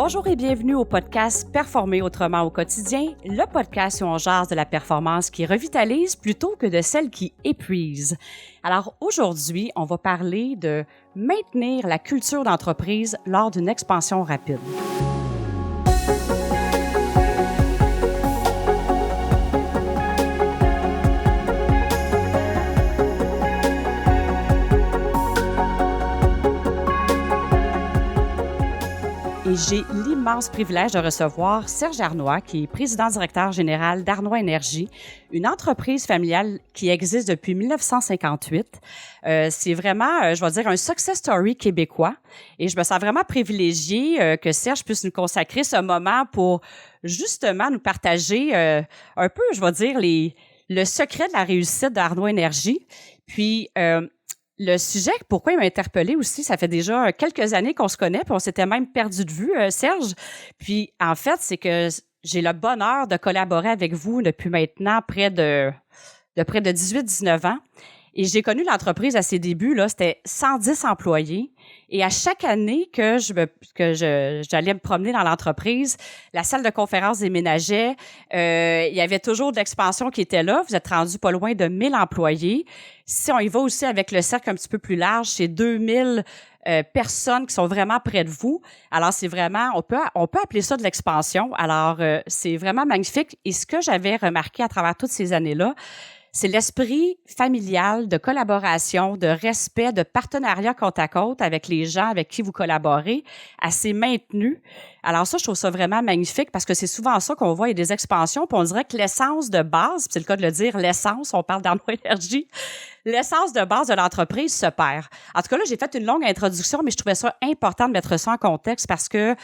Bonjour et bienvenue au podcast Performer autrement au quotidien, le podcast où on jase de la performance qui revitalise plutôt que de celle qui épuise. Alors aujourd'hui, on va parler de maintenir la culture d'entreprise lors d'une expansion rapide. Et j'ai l'immense privilège de recevoir Serge Arnois, qui est président-directeur général d'Arnois Énergie, une entreprise familiale qui existe depuis 1958. C'est vraiment, je vais dire, un success story québécois. Et je me sens vraiment privilégiée que Serge puisse nous consacrer ce moment pour justement nous partager un peu, je vais dire, le secret de la réussite d'Arnois Énergie. Puis, le sujet, pourquoi il m'a interpellée aussi, ça fait déjà quelques années qu'on se connaît, puis on s'était même perdu de vue, Serge. Puis, en fait, c'est que j'ai le bonheur de collaborer avec vous depuis maintenant près de 18-19 ans. Et j'ai connu l'entreprise à ses débuts, là, c'était 110 employés. Et à chaque année que j'allais me promener dans l'entreprise, la salle de conférence déménageait. Il y avait toujours de l'expansion qui était là. Vous êtes rendu pas loin de 1000 employés. Si on y va aussi avec le cercle un petit peu plus large, c'est 2000 personnes qui sont vraiment près de vous. Alors, c'est vraiment, on peut appeler ça de l'expansion. Alors, c'est vraiment magnifique. Et ce que j'avais remarqué à travers toutes ces années-là, c'est l'esprit familial de collaboration, de respect, de partenariat côte à côte avec les gens avec qui vous collaborez, assez maintenu. Alors ça, je trouve ça vraiment magnifique parce que c'est souvent ça qu'on voit, il y a des expansions, puis on dirait que l'essence de base, puis c'est le cas de le dire, l'essence, on parle d'Arnois Énergie, l'essence de base de l'entreprise se perd. En tout cas, là, j'ai fait une longue introduction, mais je trouvais ça important de mettre ça en contexte parce que,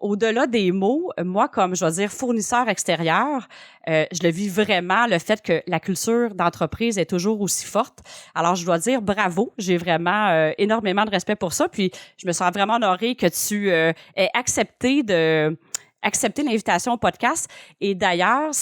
au-delà des mots, moi, comme, je vais dire, fournisseur extérieur, je le vis vraiment, le fait que la culture d'entreprise est toujours aussi forte. Alors, je dois dire bravo. J'ai vraiment énormément de respect pour ça. Puis, je me sens vraiment honorée que tu aies accepté l'invitation au podcast. Et d'ailleurs,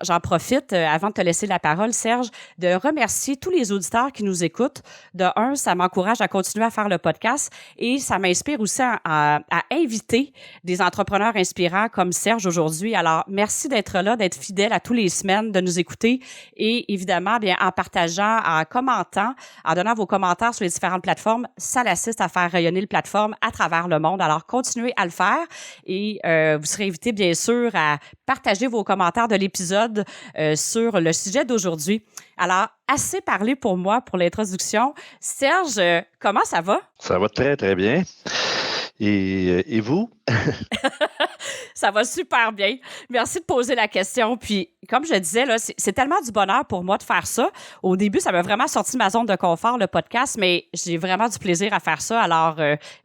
j'en profite, avant de te laisser la parole, Serge, de remercier tous les auditeurs qui nous écoutent. De un, ça m'encourage à continuer à faire le podcast et ça m'inspire aussi à inviter des entrepreneurs inspirants comme Serge aujourd'hui. Alors, merci d'être là, d'être fidèle à tous les semaines, de nous écouter et évidemment, bien, en partageant, en commentant, en donnant vos commentaires sur les différentes plateformes, ça l'assiste à faire rayonner le plateforme à travers le monde. Alors, continuez à le faire et vous serez invité, bien sûr, à partager vos commentaires de l'épisode sur le sujet d'aujourd'hui. Alors, assez parlé pour moi pour l'introduction. Serge, comment ça va? Ça va très, très bien. Et vous? Ça va super bien. Merci de poser la question. Puis, comme je disais, là, c'est tellement du bonheur pour moi de faire ça. Au début, ça m'a vraiment sorti de ma zone de confort, le podcast, mais j'ai vraiment du plaisir à faire ça. Alors,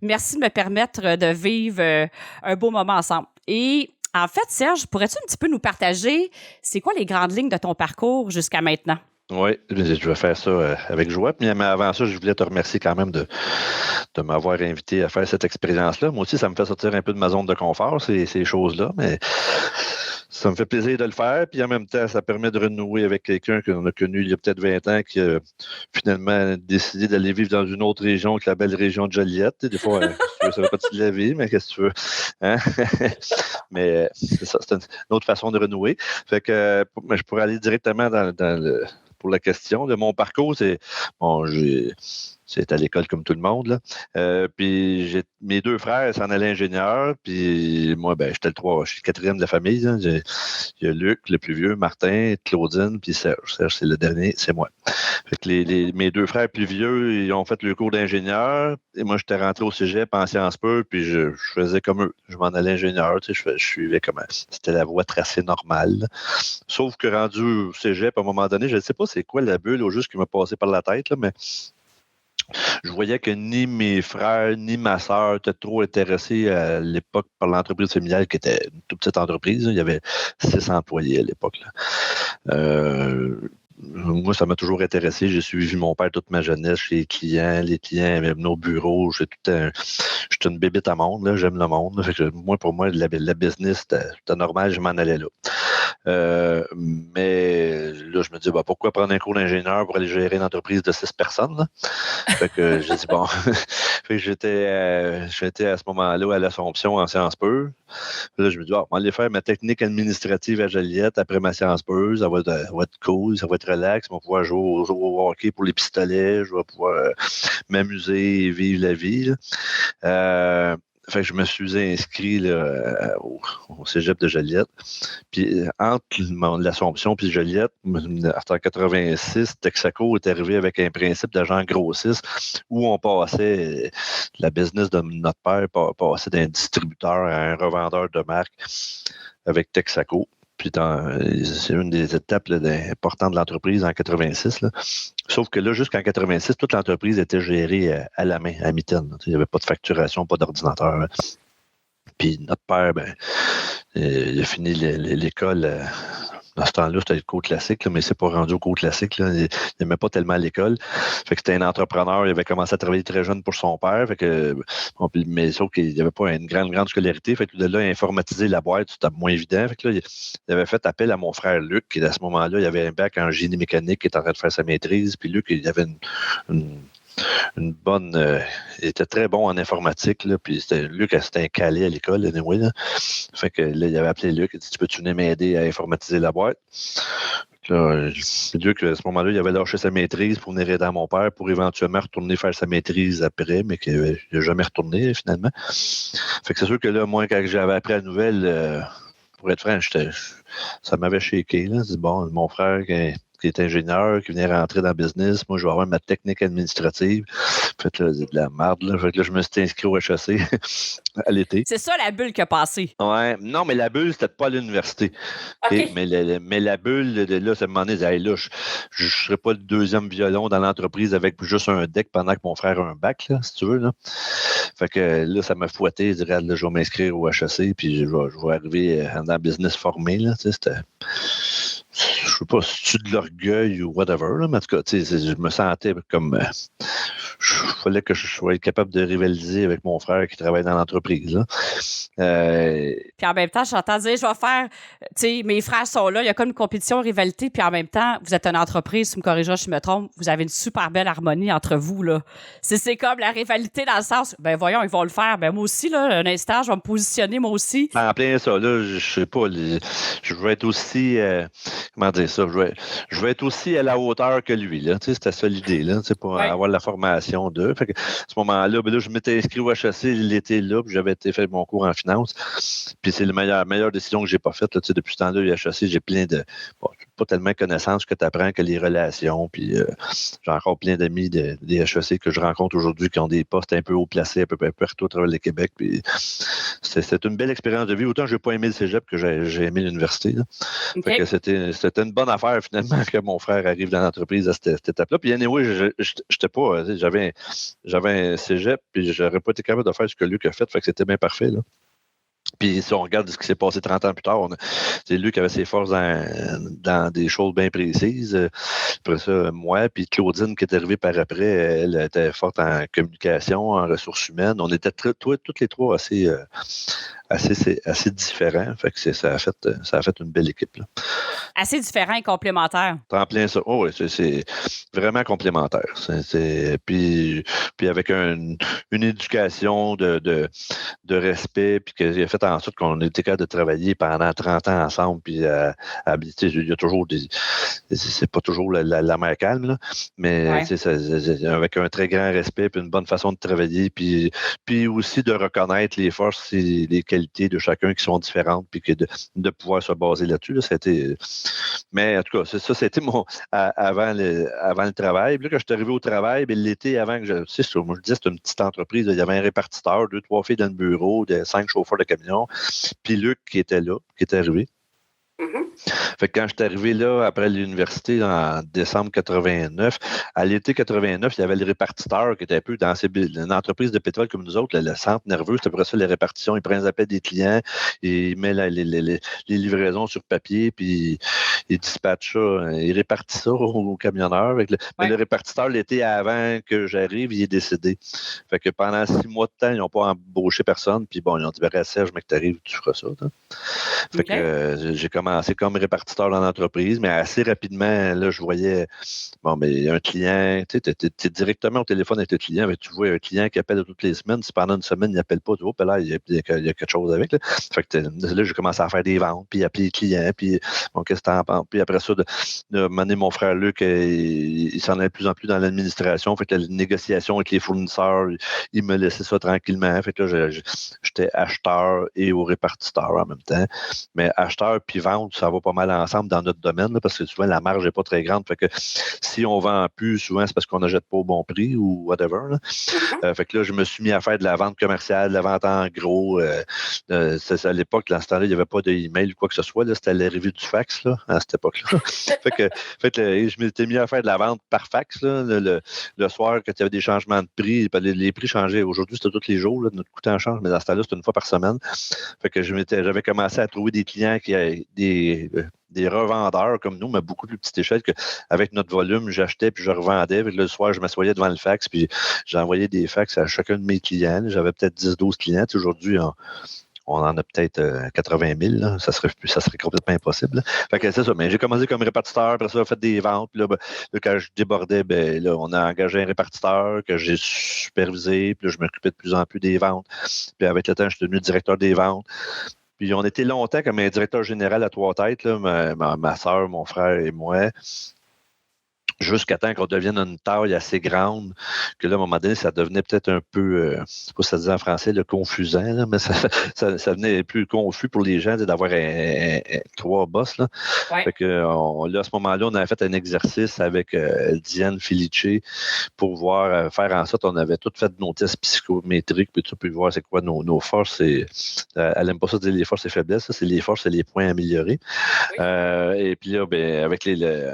merci de me permettre de vivre un beau moment ensemble. Et en fait, Serge, pourrais-tu un petit peu nous partager, c'est quoi les grandes lignes de ton parcours jusqu'à maintenant? Oui, je vais faire ça avec joie. Mais avant ça, je voulais te remercier quand même de m'avoir invité à faire cette expérience-là. Moi aussi, ça me fait sortir un peu de ma zone de confort, ces choses-là, mais ça me fait plaisir de le faire. Puis en même temps, ça permet de renouer avec quelqu'un qu'on a connu il y a peut-être 20 ans qui a finalement décidé d'aller vivre dans une autre région que la belle région de Joliette. Des fois, ça fait partie de la vie, mais qu'est-ce que tu veux? Hein? Mais c'est ça, c'est une autre façon de renouer. Fait que je pourrais aller directement pour la question de mon parcours. C'est à l'école comme tout le monde, là. Puis mes deux frères s'en allaient ingénieurs, puis moi, je suis le quatrième de la famille. Là. Il y a Luc, le plus vieux, Martin, Claudine, puis Serge. Serge, c'est le dernier, c'est moi. Fait que mes deux frères plus vieux, ils ont fait le cours d'ingénieur, et moi, j'étais rentré au cégep en Sciences Po, puis je faisais comme eux. Je m'en allais ingénieur, je suivais comme c'était la voie tracée normale. Là. Sauf que rendu au cégep, à un moment donné, je ne sais pas c'est quoi la bulle au juste qui m'a passé par la tête, là, mais je voyais que ni mes frères ni ma sœur étaient trop intéressés à l'époque par l'entreprise familiale qui était une toute petite entreprise. Il y avait 6 employés à l'époque. Moi, ça m'a toujours intéressé. J'ai suivi mon père toute ma jeunesse chez les clients. Les clients avaient au bureau. J'étais une bébête à monde. Là. J'aime le monde. Fait que pour moi, la business, c'était normal. Je m'en allais là. Mais là, je me dis, pourquoi prendre un cours d'ingénieur pour aller gérer une entreprise de 6 personnes? Là? Fait que j'ai dit, Fait que j'étais à ce moment-là à l'Assomption en sciences pures. Là, je me dis, on va aller faire ma technique administrative à Joliette après ma science pure. Ça va être cool, ça va être relax. On va pouvoir jouer au hockey pour les pistolets. Je vais pouvoir m'amuser et vivre la vie. Fait que je me suis inscrit là, au cégep de Joliette. Puis entre l'Assomption et Joliette, en 86, Texaco est arrivé avec un principe d'agent grossiste où on passait, la business de notre père passait d'un distributeur à un revendeur de marque avec Texaco. Puis c'est une des étapes importantes de l'entreprise en 86. Là. Sauf que là, jusqu'en 86, toute l'entreprise était gérée à la main, à mitaine. Il n'y avait pas de facturation, pas d'ordinateur. Puis notre père, il a fini l'école. Dans ce temps-là, c'était le cours classique, là, mais c'est pas rendu au cours classique. Là. Il n'aimait pas tellement l'école. Fait que c'était un entrepreneur. Il avait commencé à travailler très jeune pour son père. Fait que, mais sauf qu'il n'y avait pas une grande scolarité. Fait que de là, informatiser la boîte, c'était moins évident. Fait que là, il avait fait appel à mon frère Luc, qui à ce moment-là, il avait un bac en génie mécanique, qui était en train de faire sa maîtrise. Puis Luc, il avait une bonne. Il était très bon en informatique, là, puis Luc, c'était un calé à l'école, anyway, là. Fait que là, il avait appelé Luc, il dit, tu peux-tu venir m'aider à informatiser la boîte? Là, Luc, à ce moment-là, il avait lâché sa maîtrise pour venir aider à mon père pour éventuellement retourner faire sa maîtrise après, mais qu'il n'a jamais retourné, finalement. Fait que c'est sûr que là, moi, quand j'avais appris la nouvelle, pour être franc, ça m'avait shaké, là. Je dis, bon, mon frère qui est ingénieur, qui venait rentrer dans le business. Moi, je vais avoir ma technique administrative. Fait que là, c'est de la merde. Là. Fait que là, je me suis inscrit au HEC à l'été. C'est ça la bulle qui a passé. Ouais. Non, mais la bulle, c'était pas à l'université. Okay. Mais la bulle, là, ça me demandait, hey, là, je ne serais pas le deuxième violon dans l'entreprise avec juste un deck pendant que mon frère a un bac, là, si tu veux. Là. Fait que là, ça m'a fouetté. Je dirais, là, je vais m'inscrire au HEC, puis je vais arriver dans le business formé. Là, tu sais, c'était... Je sais pas si c'est de l'orgueil ou whatever, là, mais en tout cas, je me sentais comme... Il fallait que je sois capable de rivaliser avec mon frère qui travaille dans l'entreprise. Là. Puis en même temps, j'entends dire, je vais faire... Tu sais, mes frères sont là, il y a comme une compétition, une rivalité, puis en même temps, vous êtes une entreprise, tu me corrigeras si je me trompe, vous avez une super belle harmonie entre vous, là. C'est comme la rivalité dans le sens, ben voyons, ils vont le faire. Ben moi aussi, là, un instant, je vais me positionner, moi aussi. En plein ça, là, je sais pas, je veux être aussi... comment dire ça? Je vais être aussi à la hauteur que lui, là. Tu sais, c'était ça l'idée, là, tu sais, pour avoir la formation d'eux. Fait que, à ce moment-là, ben là, je m'étais inscrit au HEC l'été là, puis j'avais été faire mon cours en finance. Puis c'est la meilleure décision que j'ai pas faite. Là, tu sais, depuis ce temps-là, le HEC, j'ai plein de... Bon, pas tellement de connaissances que tu apprends que les relations. Puis j'ai encore plein d'amis des HEC que je rencontre aujourd'hui qui ont des postes un peu haut placés, un peu partout à travers le Québec. Puis c'est une belle expérience de vie. Autant je n'ai pas aimé le cégep que j'ai aimé l'université. Okay. Fait que c'était une bonne affaire, finalement, que mon frère arrive dans l'entreprise à cette étape-là. Puis anyway, j'étais pas... J'avais un cégep, puis j'aurais pas été capable de faire ce que Luc a fait. Fait que c'était bien parfait, là. Puis si on regarde ce qui s'est passé 30 ans plus tard, c'est lui qui avait ses forces dans des choses bien précises. Après ça, moi, puis Claudine qui est arrivée par après, elle était forte en communication, en ressources humaines. On était toutes les trois assez différents. Fait que ça a fait une belle équipe, là. Assez différent et complémentaire. En plein ça. Oh, oui, c'est vraiment complémentaire. Puis avec une éducation de respect, puis qui a fait en sorte qu'on était capable de travailler pendant 30 ans ensemble. Puis il y a toujours c'est pas toujours la mer calme, là, mais avec un très grand respect, puis une bonne façon de travailler, puis aussi de reconnaître les forces et les qualités de chacun qui sont différentes, puis de pouvoir se baser là-dessus. Là, mais en tout cas, c'était avant le travail. Puis là, quand je suis arrivé au travail, bien, l'été avant que moi je disais, c'était une petite entreprise. Il y avait un répartiteur, 2-3 filles dans le bureau, 5 chauffeurs de camion. Puis Luc qui était là, qui était arrivé. Fait que quand je suis arrivé là, après l'université, en décembre 89, à l'été 89, il y avait le répartiteur qui était un peu dans une entreprise de pétrole comme nous autres, le centre nerveux, c'était après ça les répartitions. Il prend les appels des clients, il met les livraisons sur papier, puis il dispatche ça, il répartit ça aux camionneurs. Mais le répartiteur, l'été avant que j'arrive, il est décédé. Fait que pendant 6 mois de temps, ils n'ont pas embauché personne, puis bon, ils ont dit, Serge, mec, t'arrives, tu feras ça. Fait que j'ai commencé comme répartiteur dans l'entreprise, mais assez rapidement, là, je voyais, bon, mais un client, tu sais, t'es directement au téléphone avec le client, mais tu vois un client qui appelle toutes les semaines, si pendant une semaine, il n'appelle pas, tu vois, puis là, il y a quelque chose avec, là. Fait que là, j'ai commencé à faire des ventes, puis appeler les clients, puis bon, qu'est-ce que t'en penses? Puis après ça, de m'amener mon frère Luc, il s'en allait de plus en plus dans l'administration, fait que la négociation avec les fournisseurs, il me laissait ça tranquillement, fait que là, j'étais acheteur et au répartiteur en même temps. Mais acheteur puis vente, ça va pas mal ensemble dans notre domaine, là, parce que souvent, la marge n'est pas très grande. Fait que si on vend plus, souvent, c'est parce qu'on n'achète pas au bon prix ou whatever. Là. Fait que là, je me suis mis à faire de la vente commerciale, de la vente en gros. À l'époque, dans ce temps-là, il n'y avait pas d'email ou quoi que ce soit. Là, c'était l'arrivée du fax là, à cette époque-là. fait que je m'étais mis à faire de la vente par fax là, le soir, quand il y avait des changements de prix. Les prix changeaient. Aujourd'hui, c'était tous les jours. Là, notre coût en change, mais dans ce temps-là, c'était une fois par semaine. Fait que j'avais commencé à trouver des clients qui avaient des revendeurs comme nous, mais beaucoup plus petite échelle qu'avec notre volume, j'achetais puis je revendais. Puis le soir, je m'assoyais devant le fax puis j'envoyais des fax à chacun de mes clients. J'avais peut-être 10-12 clients. Aujourd'hui, on en a peut-être 80 000. Là. Ça serait complètement impossible. Là. Fait que c'est ça. Mais j'ai commencé comme répartiteur, après ça, j'ai fait des ventes. Puis là, quand je débordais, là, on a engagé un répartiteur que j'ai supervisé. Puis là, je m'occupais de plus en plus des ventes. Puis avec le temps, je suis devenu directeur des ventes. Puis on était longtemps comme un directeur général à trois têtes, là, ma soeur, mon frère et moi. Jusqu'à temps qu'on devienne une taille assez grande, que là, à un moment donné, ça devenait peut-être un peu, je ne sais pas si ça dit en français, confusant, là, mais ça devenait plus confus pour les gens d'avoir trois boss. Là. Ouais. Fait que, là, à ce moment-là, on avait fait un exercice avec Diane Felice pour voir, faire en sorte, on avait tout fait nos tests psychométriques, puis tout, puis voir c'est quoi nos forces. Elle n'aime pas ça dire les forces et faiblesses, ça, c'est les forces et les points améliorés. Oui. Et puis là, avec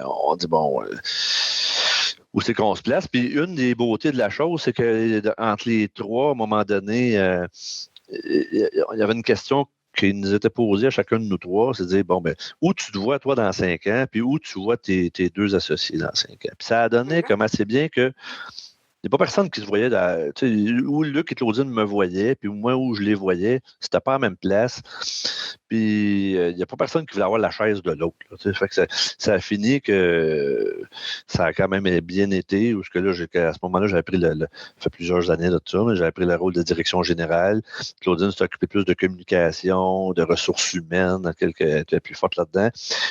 on dit, bon... où c'est qu'on se place. Puis une des beautés de la chose, c'est qu'entre les trois, à un moment donné, il y avait une question qui nous était posée à chacun de nous trois, c'est de dire, bon, ben, où tu te vois, toi, dans 5 ans, puis où tu vois tes deux associés dans 5 ans. Puis ça a donné comme assez bien que il n'y a pas personne qui se voyait où Luc et Claudine me voyaient, puis moi où je les voyais, c'était pas à la même place. Puis il n'y a pas personne qui voulait avoir la chaise de l'autre. Fait que ça a fini que ça a quand même bien été. Où à ce moment-là, j'avais pris ça fait plusieurs années de tout ça, mais j'avais pris le rôle de direction générale. Claudine s'est occupée plus de communication, de ressources humaines, elle était plus forte là-dedans.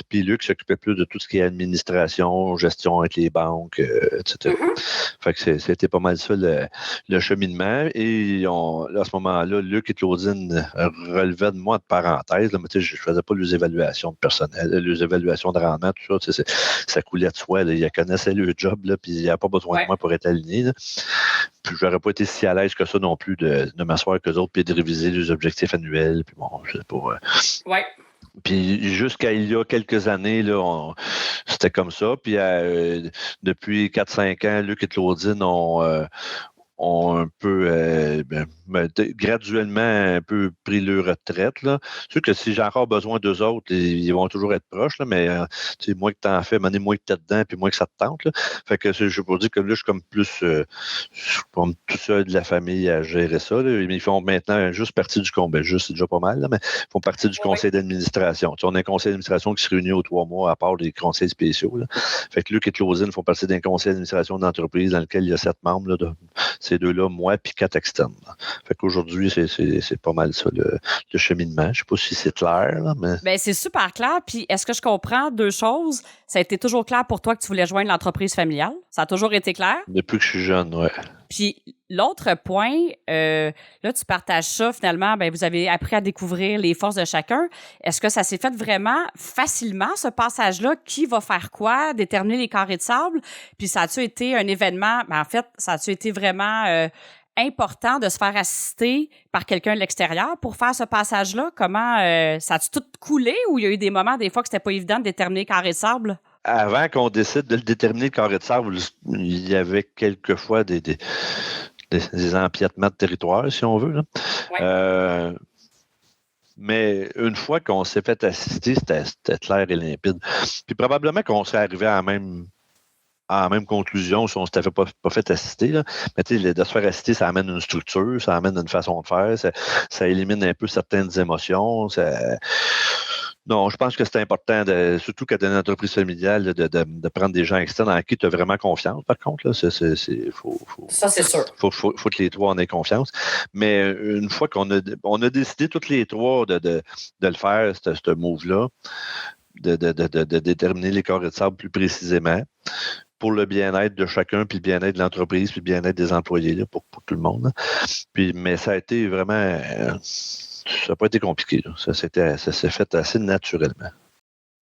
Puis Luc s'occupait plus de tout ce qui est administration, gestion avec les banques, etc. Fait que c'était pas mal ça le cheminement. Et à ce moment-là, Luc et Claudine relevaient de moi de parenthèse. Là, mais je ne faisais pas les évaluations de personnel, les évaluations de rendement, tout ça. Ça coulait de soi. Là. Ils connaissaient le job, là, puis il n'y a pas besoin de moi pour être aligné. Là. Puis je n'aurais pas été si à l'aise que ça non plus de m'asseoir avec eux autres puis de réviser les objectifs annuels. Puis bon, je sais pas. Ouais. Puis jusqu'à il y a quelques années, là, c'était comme ça. Puis depuis 4-5 ans, Luc et Claudine ont un peu graduellement un peu pris leur retraite. Là. C'est sûr que si j'ai encore besoin d'eux autres, ils vont toujours être proches, là, mais moi que t'en fais, moins que t'es dedans, puis moins que ça te tente. Là. Fait que je peux dire que là, je suis comme plus comme tout seul de la famille à gérer ça. Là. Ils font maintenant juste partie du conseil. Juste, c'est déjà pas mal, là, mais ils font partie du conseil d'administration. On a un conseil d'administration qui se réunit aux 3 mois à part des conseils spéciaux. Là. Fait que Luc et Claudine font partie d'un conseil d'administration d'entreprise dans lequel il y a 7 membres. Là, ces deux-là, moi, puis 4 externes. Là. Fait qu'aujourd'hui, c'est pas mal ça, le cheminement. Je ne sais pas si c'est clair, là, mais... Bien, c'est super clair. Puis, est-ce que je comprends 2 choses? Ça a été toujours clair pour toi que tu voulais joindre l'entreprise familiale? Ça a toujours été clair? Depuis que je suis jeune, oui. Puis, l'autre point, là, tu partages ça, finalement, bien, vous avez appris à découvrir les forces de chacun. Est-ce que ça s'est fait vraiment facilement, ce passage-là? Qui va faire quoi? Déterminer les carrés de sable? Puis, ça a-tu été un événement? Ben, en fait, ça a-tu été vraiment important de se faire assister par quelqu'un de l'extérieur pour faire ce passage-là? Comment, ça a-tu tout coulé ou il y a eu des moments, des fois, que c'était pas évident de déterminer les carrés de sable? Avant qu'on décide de le déterminer, le carré de sable, il y avait quelquefois des empiètements de territoire, si on veut. Là. Ouais. Mais une fois qu'on s'est fait assister, c'était clair et limpide. Puis probablement qu'on serait arrivé à la même conclusion si on ne s'était pas fait assister. Là. Mais tu sais, de se faire assister, ça amène une structure, ça amène une façon de faire, ça élimine un peu certaines émotions, Non, je pense que c'est important, surtout quand tu es une entreprise familiale, de prendre des gens externes en qui tu as vraiment confiance. Par contre, là, Ça, c'est sûr. faut que les trois en aient confiance. Mais une fois on a décidé toutes les trois de le faire, ce move-là, de déterminer les carrés de sable plus précisément pour le bien-être de chacun, puis le bien-être de l'entreprise, puis le bien-être des employés, là, pour tout le monde. Là. Puis, mais ça a été vraiment... ça n'a pas été compliqué. Là. Ça s'est fait assez naturellement.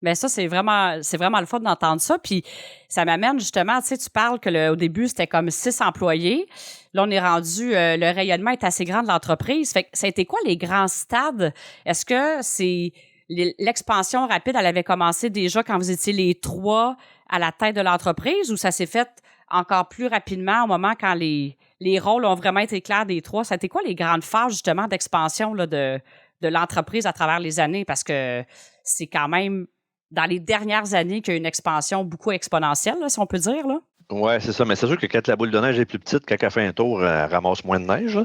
Bien, ça, c'est vraiment le fun d'entendre ça. Puis, ça m'amène justement, tu sais, tu parles que au début, c'était comme 6 employés. Là, on est rendu, le rayonnement est assez grand de l'entreprise. Fait que ça a été quoi les grands stades? Est-ce que c'est l'expansion rapide, elle avait commencé déjà quand vous étiez les 3 à la tête de l'entreprise ou ça s'est fait encore plus rapidement au moment quand les rôles ont vraiment été clairs des 3? Ça a été quoi les grandes phases, justement, d'expansion là, de l'entreprise à travers les années? Parce que c'est quand même dans les dernières années qu'il y a une expansion beaucoup exponentielle, là, si on peut dire, là. Oui, c'est ça. Mais c'est sûr que quand la boule de neige est plus petite, quand elle fait un tour, elle ramasse moins de neige.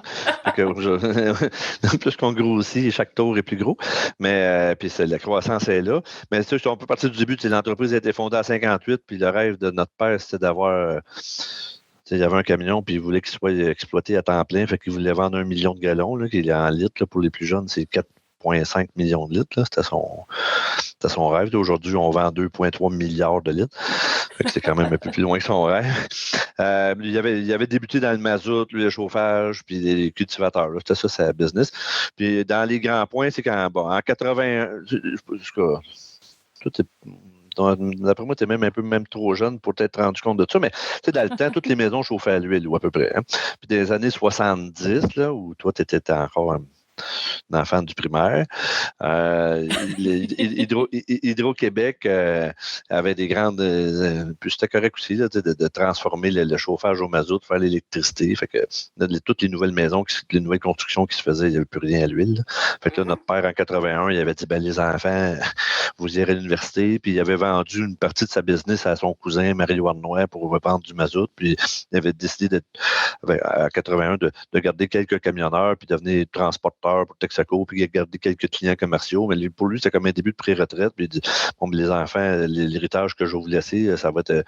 Plus qu'on grossit, chaque tour est plus gros. Mais puis la croissance est là. Mais tu sais, on peut partir du début. L'entreprise a été fondée en 58, puis le rêve de notre père, c'était d'avoir... il y avait un camion, puis il voulait qu'il soit exploité à temps plein. Fait qu'il voulait vendre 1 million de gallons, là, qu'il est en litres. Là, pour les plus jeunes, c'est 4,5 millions de litres. Là. C'était son rêve. Aujourd'hui, on vend 2,3 milliards de litres. Fait que c'est quand même un peu plus loin que son rêve. Il avait débuté dans le mazout, le chauffage, puis les cultivateurs. Là. C'était ça, sa business. Puis dans les grands points, c'est en 81... D'après moi, tu es même trop jeune pour t'être rendu compte de ça, mais dans le temps, toutes les maisons chauffaient à l'huile, ou à peu près. Hein. Puis des années 70, là, où toi, tu étais encore un enfant du primaire. Hydro-Québec avait des grandes... puis c'était correct aussi là, de transformer le chauffage au mazout, de faire l'électricité. Fait que toutes les nouvelles maisons, les nouvelles constructions qui se faisaient, il n'y avait plus rien à l'huile. Là. Fait que là, notre père, en 81, il avait dit, les enfants, vous irez à l'université. Puis il avait vendu une partie de sa business à son cousin, Mario Arnois, pour reprendre du mazout. Puis il avait décidé, à 81, de garder quelques camionneurs, puis de devenir transporteur pour Texaco, puis garder quelques clients commerciaux. Mais pour lui, c'était comme un début de pré-retraite. Puis il dit, les enfants, l'héritage que je vais vous laisser, ça va être,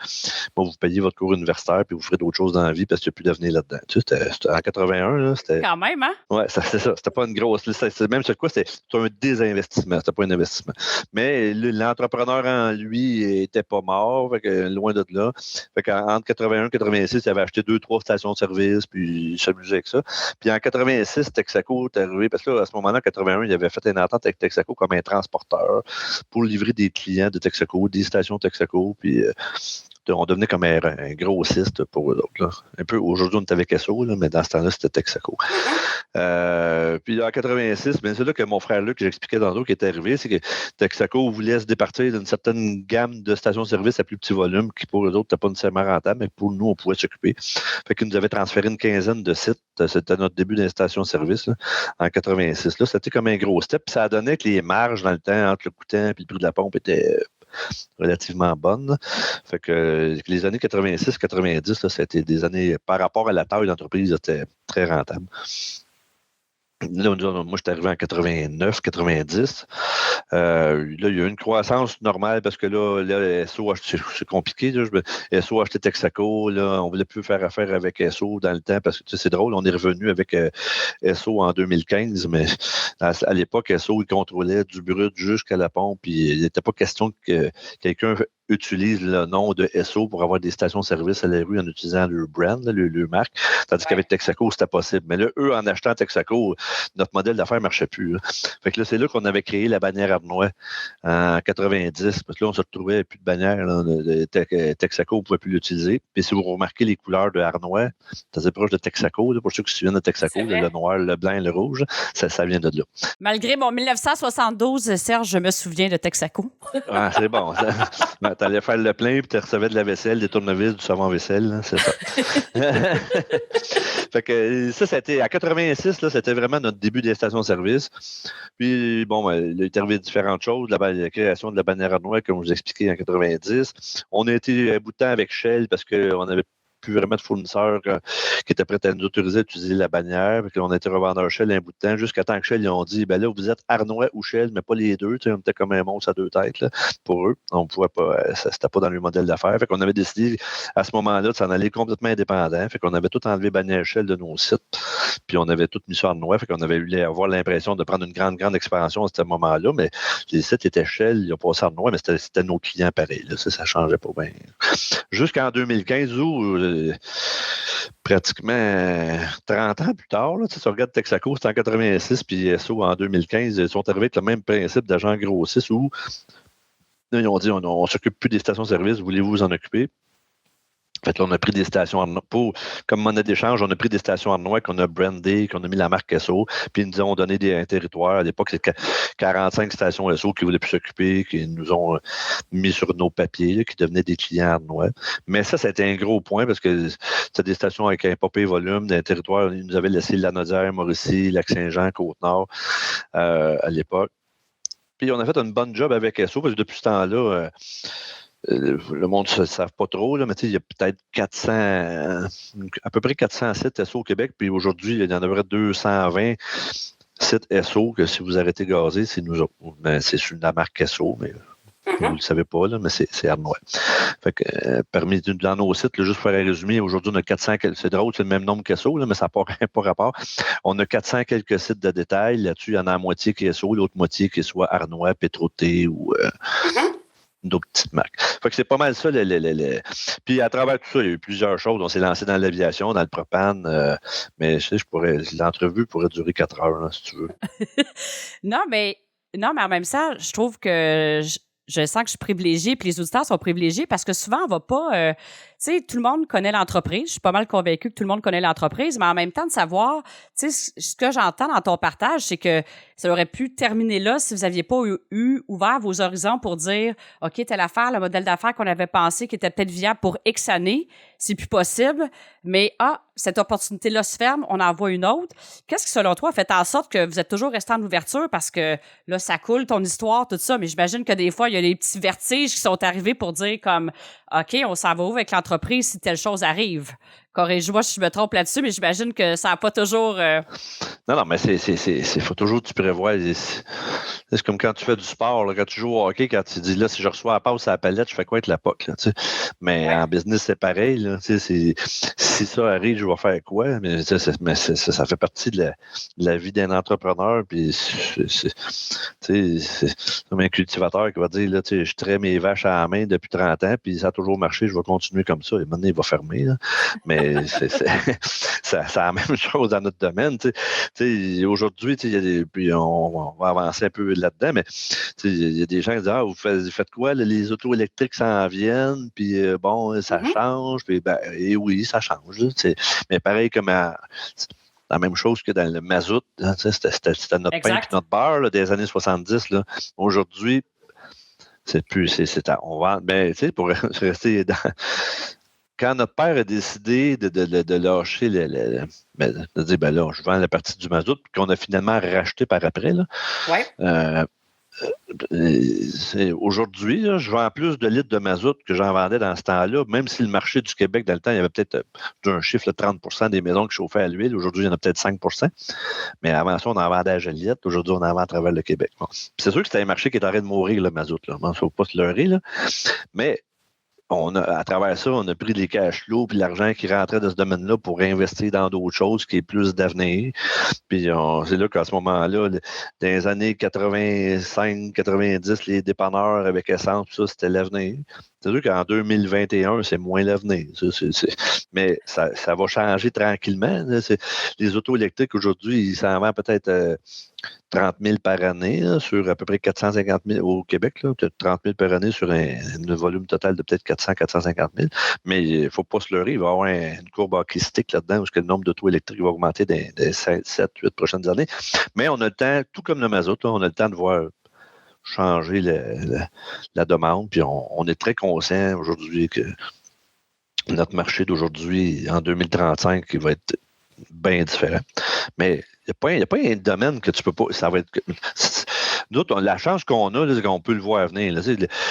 moi, vous payez votre cours universitaire, puis vous ferez d'autres choses dans la vie parce qu'il n'y a plus d'avenir là-dedans. Tu sais, c'était en 81, là, c'était... Quand même, hein? Ouais, c'est ça. C'était pas une grosse... Même sur quoi, c'était un désinvestissement. C'était pas un investissement. Mais l'entrepreneur en lui était pas mort, fait que, loin de là. Fait qu'entre 81 et 86, il avait acheté 2-3 stations de service, puis il s'amusait avec ça. Puis en 86, Texaco est arrivé, parce que là, à ce moment-là, en 81, il avait fait une entente avec Texaco comme un transporteur pour livrer des clients de Texaco, des stations Texaco, puis on devenait comme un grossiste pour eux autres. Là. Un peu, aujourd'hui, on était avec SO, là, mais dans ce temps-là, c'était Texaco. Puis en 86, c'est là que mon frère Luc, que j'expliquais tantôt, qui est arrivé, c'est que Texaco voulait se départir d'une certaine gamme de stations-service à plus petit volume, qui pour eux autres n'était pas nécessairement rentable, mais pour nous, on pouvait s'occuper. Fait qu'ils nous avaient transféré une quinzaine de sites. C'était notre début d'installation-service en 86. Là, c'était comme un gros step. Puis ça a donné que les marges dans le temps, entre le coûtant et le prix de la pompe, étaient relativement bonne. Fait que les années 86-90, c'était des années, par rapport à la taille de l'entreprise, c'était très rentable. Là, moi, je suis arrivé en 89, 90. Là, il y a eu une croissance normale parce que là SO, c'est compliqué. Là, SO a acheté Texaco. Là, on ne voulait plus faire affaire avec SO dans le temps parce que c'est drôle, on est revenu avec SO en 2015, mais à l'époque, SO, il contrôlait du brut jusqu'à la pompe. Puis il n'était pas question que quelqu'un utilise le nom de SO pour avoir des stations-service à la rue en utilisant leur brand, leur marque. Tandis qu'avec Texaco, c'était possible. Mais là, eux, en achetant Texaco, notre modèle d'affaires ne marchait plus. Là. Fait que là, c'est là qu'on avait créé la bannière Arnois en 90. Parce que là, on se retrouvait avec plus de bannière. Là, Texaco, on ne pouvait plus l'utiliser. Puis si vous remarquez les couleurs de Arnois, c'est assez proche de Texaco. Là, pour ceux qui se souviennent de Texaco, le noir, le blanc et le rouge, ça vient de là. Malgré mon 1972, Serge, je me souviens de Texaco. Ah, c'est bon. Tu allais faire le plein, puis tu recevais de la vaisselle, des tournevis, du savon vaisselle. Là, c'est ça. Fait que ça, c'était à 86, là, c'était vraiment notre début des stations-service. Puis, bon, il est arrivé différentes choses. La création de la bannière Arnois, comme je vous expliquais en 90. On a été un bout de temps avec Shell parce qu'on avait plus vraiment de fournisseurs qui étaient prêts à nous autoriser à utiliser la bannière. Puis on a été revendeur Shell un bout de temps, jusqu'à temps que Shell, ils ont dit, ben là, vous êtes Arnois ou Shell, mais pas les deux. On était comme un monstre à deux têtes là, pour eux. On pouvait pas, c'était pas dans le modèle d'affaires. Fait qu'on avait décidé à ce moment-là de s'en aller complètement indépendant. Fait qu'on avait tout enlevé bannière Shell de nos sites. Puis on avait tout mis sur Arnois. Fait qu'on avait eu avoir l'impression de prendre une grande expansion à ce moment-là. Mais les sites étaient Shell, ils ont passé Arnois, mais c'était nos clients pareils. Là. Ça changeait pas bien. Jusqu'en 2015, où pratiquement 30 ans plus tard, là, tu regardes Texaco, c'était en 86, puis SO en 2015, ils sont arrivés avec le même principe d'agent grossiste où ils ont dit on s'occupe plus des stations-service, voulez-vous vous en occuper? Fait là, on a pris des stations comme monnaie d'échange, on a pris des stations Arnois qu'on a brandées, qu'on a mis la marque SO, puis ils nous ont donné un territoire. À l'époque, c'était 45 stations SO qui voulaient plus s'occuper, qui nous ont mis sur nos papiers, là, qui devenaient des clients Arnois. Mais ça a été un gros point parce que c'était des stations avec un pas pire volume, d'un territoire. Ils nous avaient laissé Lanaudière, Mauricie, Lac-Saint-Jean, Côte-Nord à l'époque. Puis on a fait une bonne job avec SO parce que depuis ce temps-là, le monde ne le savent pas trop, là, mais il y a peut-être 400, à peu près 400 sites SO au Québec, puis aujourd'hui, il y en aurait 220 sites SO que si vous arrêtez gazer, c'est nous autres. Ben, c'est sur la marque SO, mais vous ne le savez pas, là, mais c'est Arnois. Fait que, parmi dans nos sites, là, juste pour faire un résumé, aujourd'hui, on a 400, c'est drôle, c'est le même nombre qu'SO, mais ça n'a pas rapport. On a 400 quelques sites de détail. Là-dessus, il y en a la moitié qui est SO, l'autre moitié qui est soit Arnois, Pétroté ou d'autres petites marques. Fait que c'est pas mal ça. Puis à travers tout ça, il y a eu plusieurs choses. On s'est lancé dans l'aviation, dans le propane, mais l'entrevue pourrait durer 4 heures, là, si tu veux. Non, mais en même temps, je trouve que je sens que je suis privilégiée, puis les auditeurs sont privilégiés parce que souvent, on va pas... tu sais, tout le monde connaît l'entreprise. Je suis pas mal convaincue que tout le monde connaît l'entreprise, mais en même temps, de savoir... Tu sais, ce que j'entends dans ton partage, c'est que ça aurait pu terminer là si vous aviez pas eu ouvert vos horizons pour dire, OK, telle affaire, le modèle d'affaires qu'on avait pensé qui était peut-être viable pour X années, c'est plus possible, mais cette opportunité-là se ferme, on en voit une autre. Qu'est-ce qui, selon toi, a fait en sorte que vous êtes toujours resté en ouverture parce que là, ça coule, ton histoire, tout ça, mais j'imagine que des fois, il y a des petits vertiges qui sont arrivés pour dire comme, OK, on s'en va où avec l'entreprise si telle chose arrive? Corrige-moi si je me trompe là-dessus, mais j'imagine que ça n'a pas toujours... Non, mais faut toujours que tu prévois. C'est comme quand tu fais du sport, là, quand tu joues au hockey, quand tu dis, là, si je reçois la passe à la palette, je fais quoi avec la puck, là, tu sais. Mais en business, c'est pareil, là, tu sais, si ça arrive, je vais faire quoi? Mais ça fait partie de la vie d'un entrepreneur, puis c'est comme un cultivateur qui va dire, là, tu sais, je traite mes vaches à la main depuis 30 ans, puis ça a toujours marché, je vais continuer comme ça. Et maintenant, il va fermer, là. Mais c'est la même chose dans notre domaine. T'sais, aujourd'hui, puis on va avancer un peu là-dedans, mais il y a des gens qui disent vous faites quoi? Là, les autos électriques s'en viennent, puis bon, ça change. Puis, et oui, ça change. Là, mais pareil comme la même chose que dans le mazout. Hein, c'était notre pain et notre beurre là, des années 70. Là. Aujourd'hui, c'est plus. On va. Ben, pour rester dans. Quand notre père a décidé de lâcher de dire, ben là, je vends la partie du mazout, qu'on a finalement racheté par après, là, aujourd'hui, là, je vends plus de litres de mazout que j'en vendais dans ce temps-là, même si le marché du Québec, dans le temps, il y avait peut-être un chiffre de 30% des maisons qui chauffaient à l'huile. Aujourd'hui, il y en a peut-être 5%. Mais avant ça, on en vendait à Joliette. Aujourd'hui, on en vend à travers le Québec. Bon. C'est sûr que c'était un marché qui est en train de mourir, le mazout. Il ne faut pas se leurrer. Là. Mais à travers ça, on a pris les cash flows puis l'argent qui rentrait de ce domaine-là pour réinvestir dans d'autres choses qui est plus d'avenir. Puis c'est là qu'à ce moment-là, dans les années 85-90, les dépanneurs avec essence, ça, c'était l'avenir. C'est sûr qu'en 2021, c'est moins l'avenir. Mais ça va changer tranquillement. Là. Les autos électriques, aujourd'hui, ils s'en vendent peut-être 30 000 par année, là, sur à peu près 450 000 au Québec, là, peut-être 30 000 par année sur un volume total de peut-être 400-450 000. Mais il ne faut pas se leurrer, il va y avoir une courbe hockeystick là-dedans où le nombre d'autos électriques va augmenter dans les 7-8 prochaines années. Mais on a le temps, tout comme le mazout, là, on a le temps de voir changer la demande. Puis on est très conscient aujourd'hui que notre marché d'aujourd'hui, en 2035, il va être bien différent. Mais il n'y a pas un domaine que tu peux pas. Ça va être. Nous, la chance qu'on a, là, c'est qu'on peut le voir venir. Là.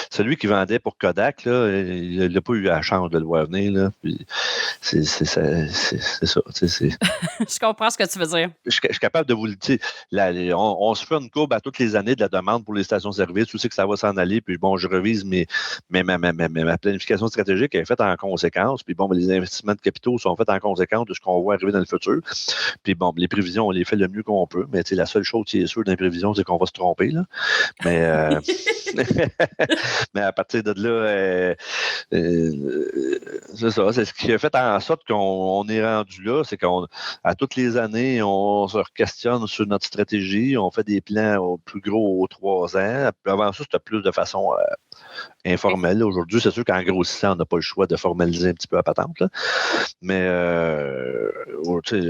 Celui qui vendait pour Kodak, là, il n'a pas eu la chance de le voir venir. Là. Puis c'est ça. Je comprends ce que tu veux dire. Je suis capable de vous le dire. On se fait une courbe à toutes les années de la demande pour les stations-service. Où c'est que ça va s'en aller? Puis bon, je revise ma planification stratégique est faite en conséquence. Puis bon, les investissements de capitaux sont faits en conséquence de ce qu'on voit arriver dans le futur. Puis bon, les prévisions, on les fait le mieux qu'on peut. Mais la seule chose qui est sûre dans les prévisions, c'est qu'on va se tromper. Là. Mais, mais à partir de là, c'est ça. C'est ce qui a fait en sorte qu'on est rendu là. C'est qu'à toutes les années, on se questionne sur notre stratégie. On fait des plans au plus gros aux 3 ans. Avant ça, c'était plus de façon informelle. Aujourd'hui, c'est sûr qu'en grossissant, on n'a pas le choix de formaliser un petit peu la patente. Là. Mais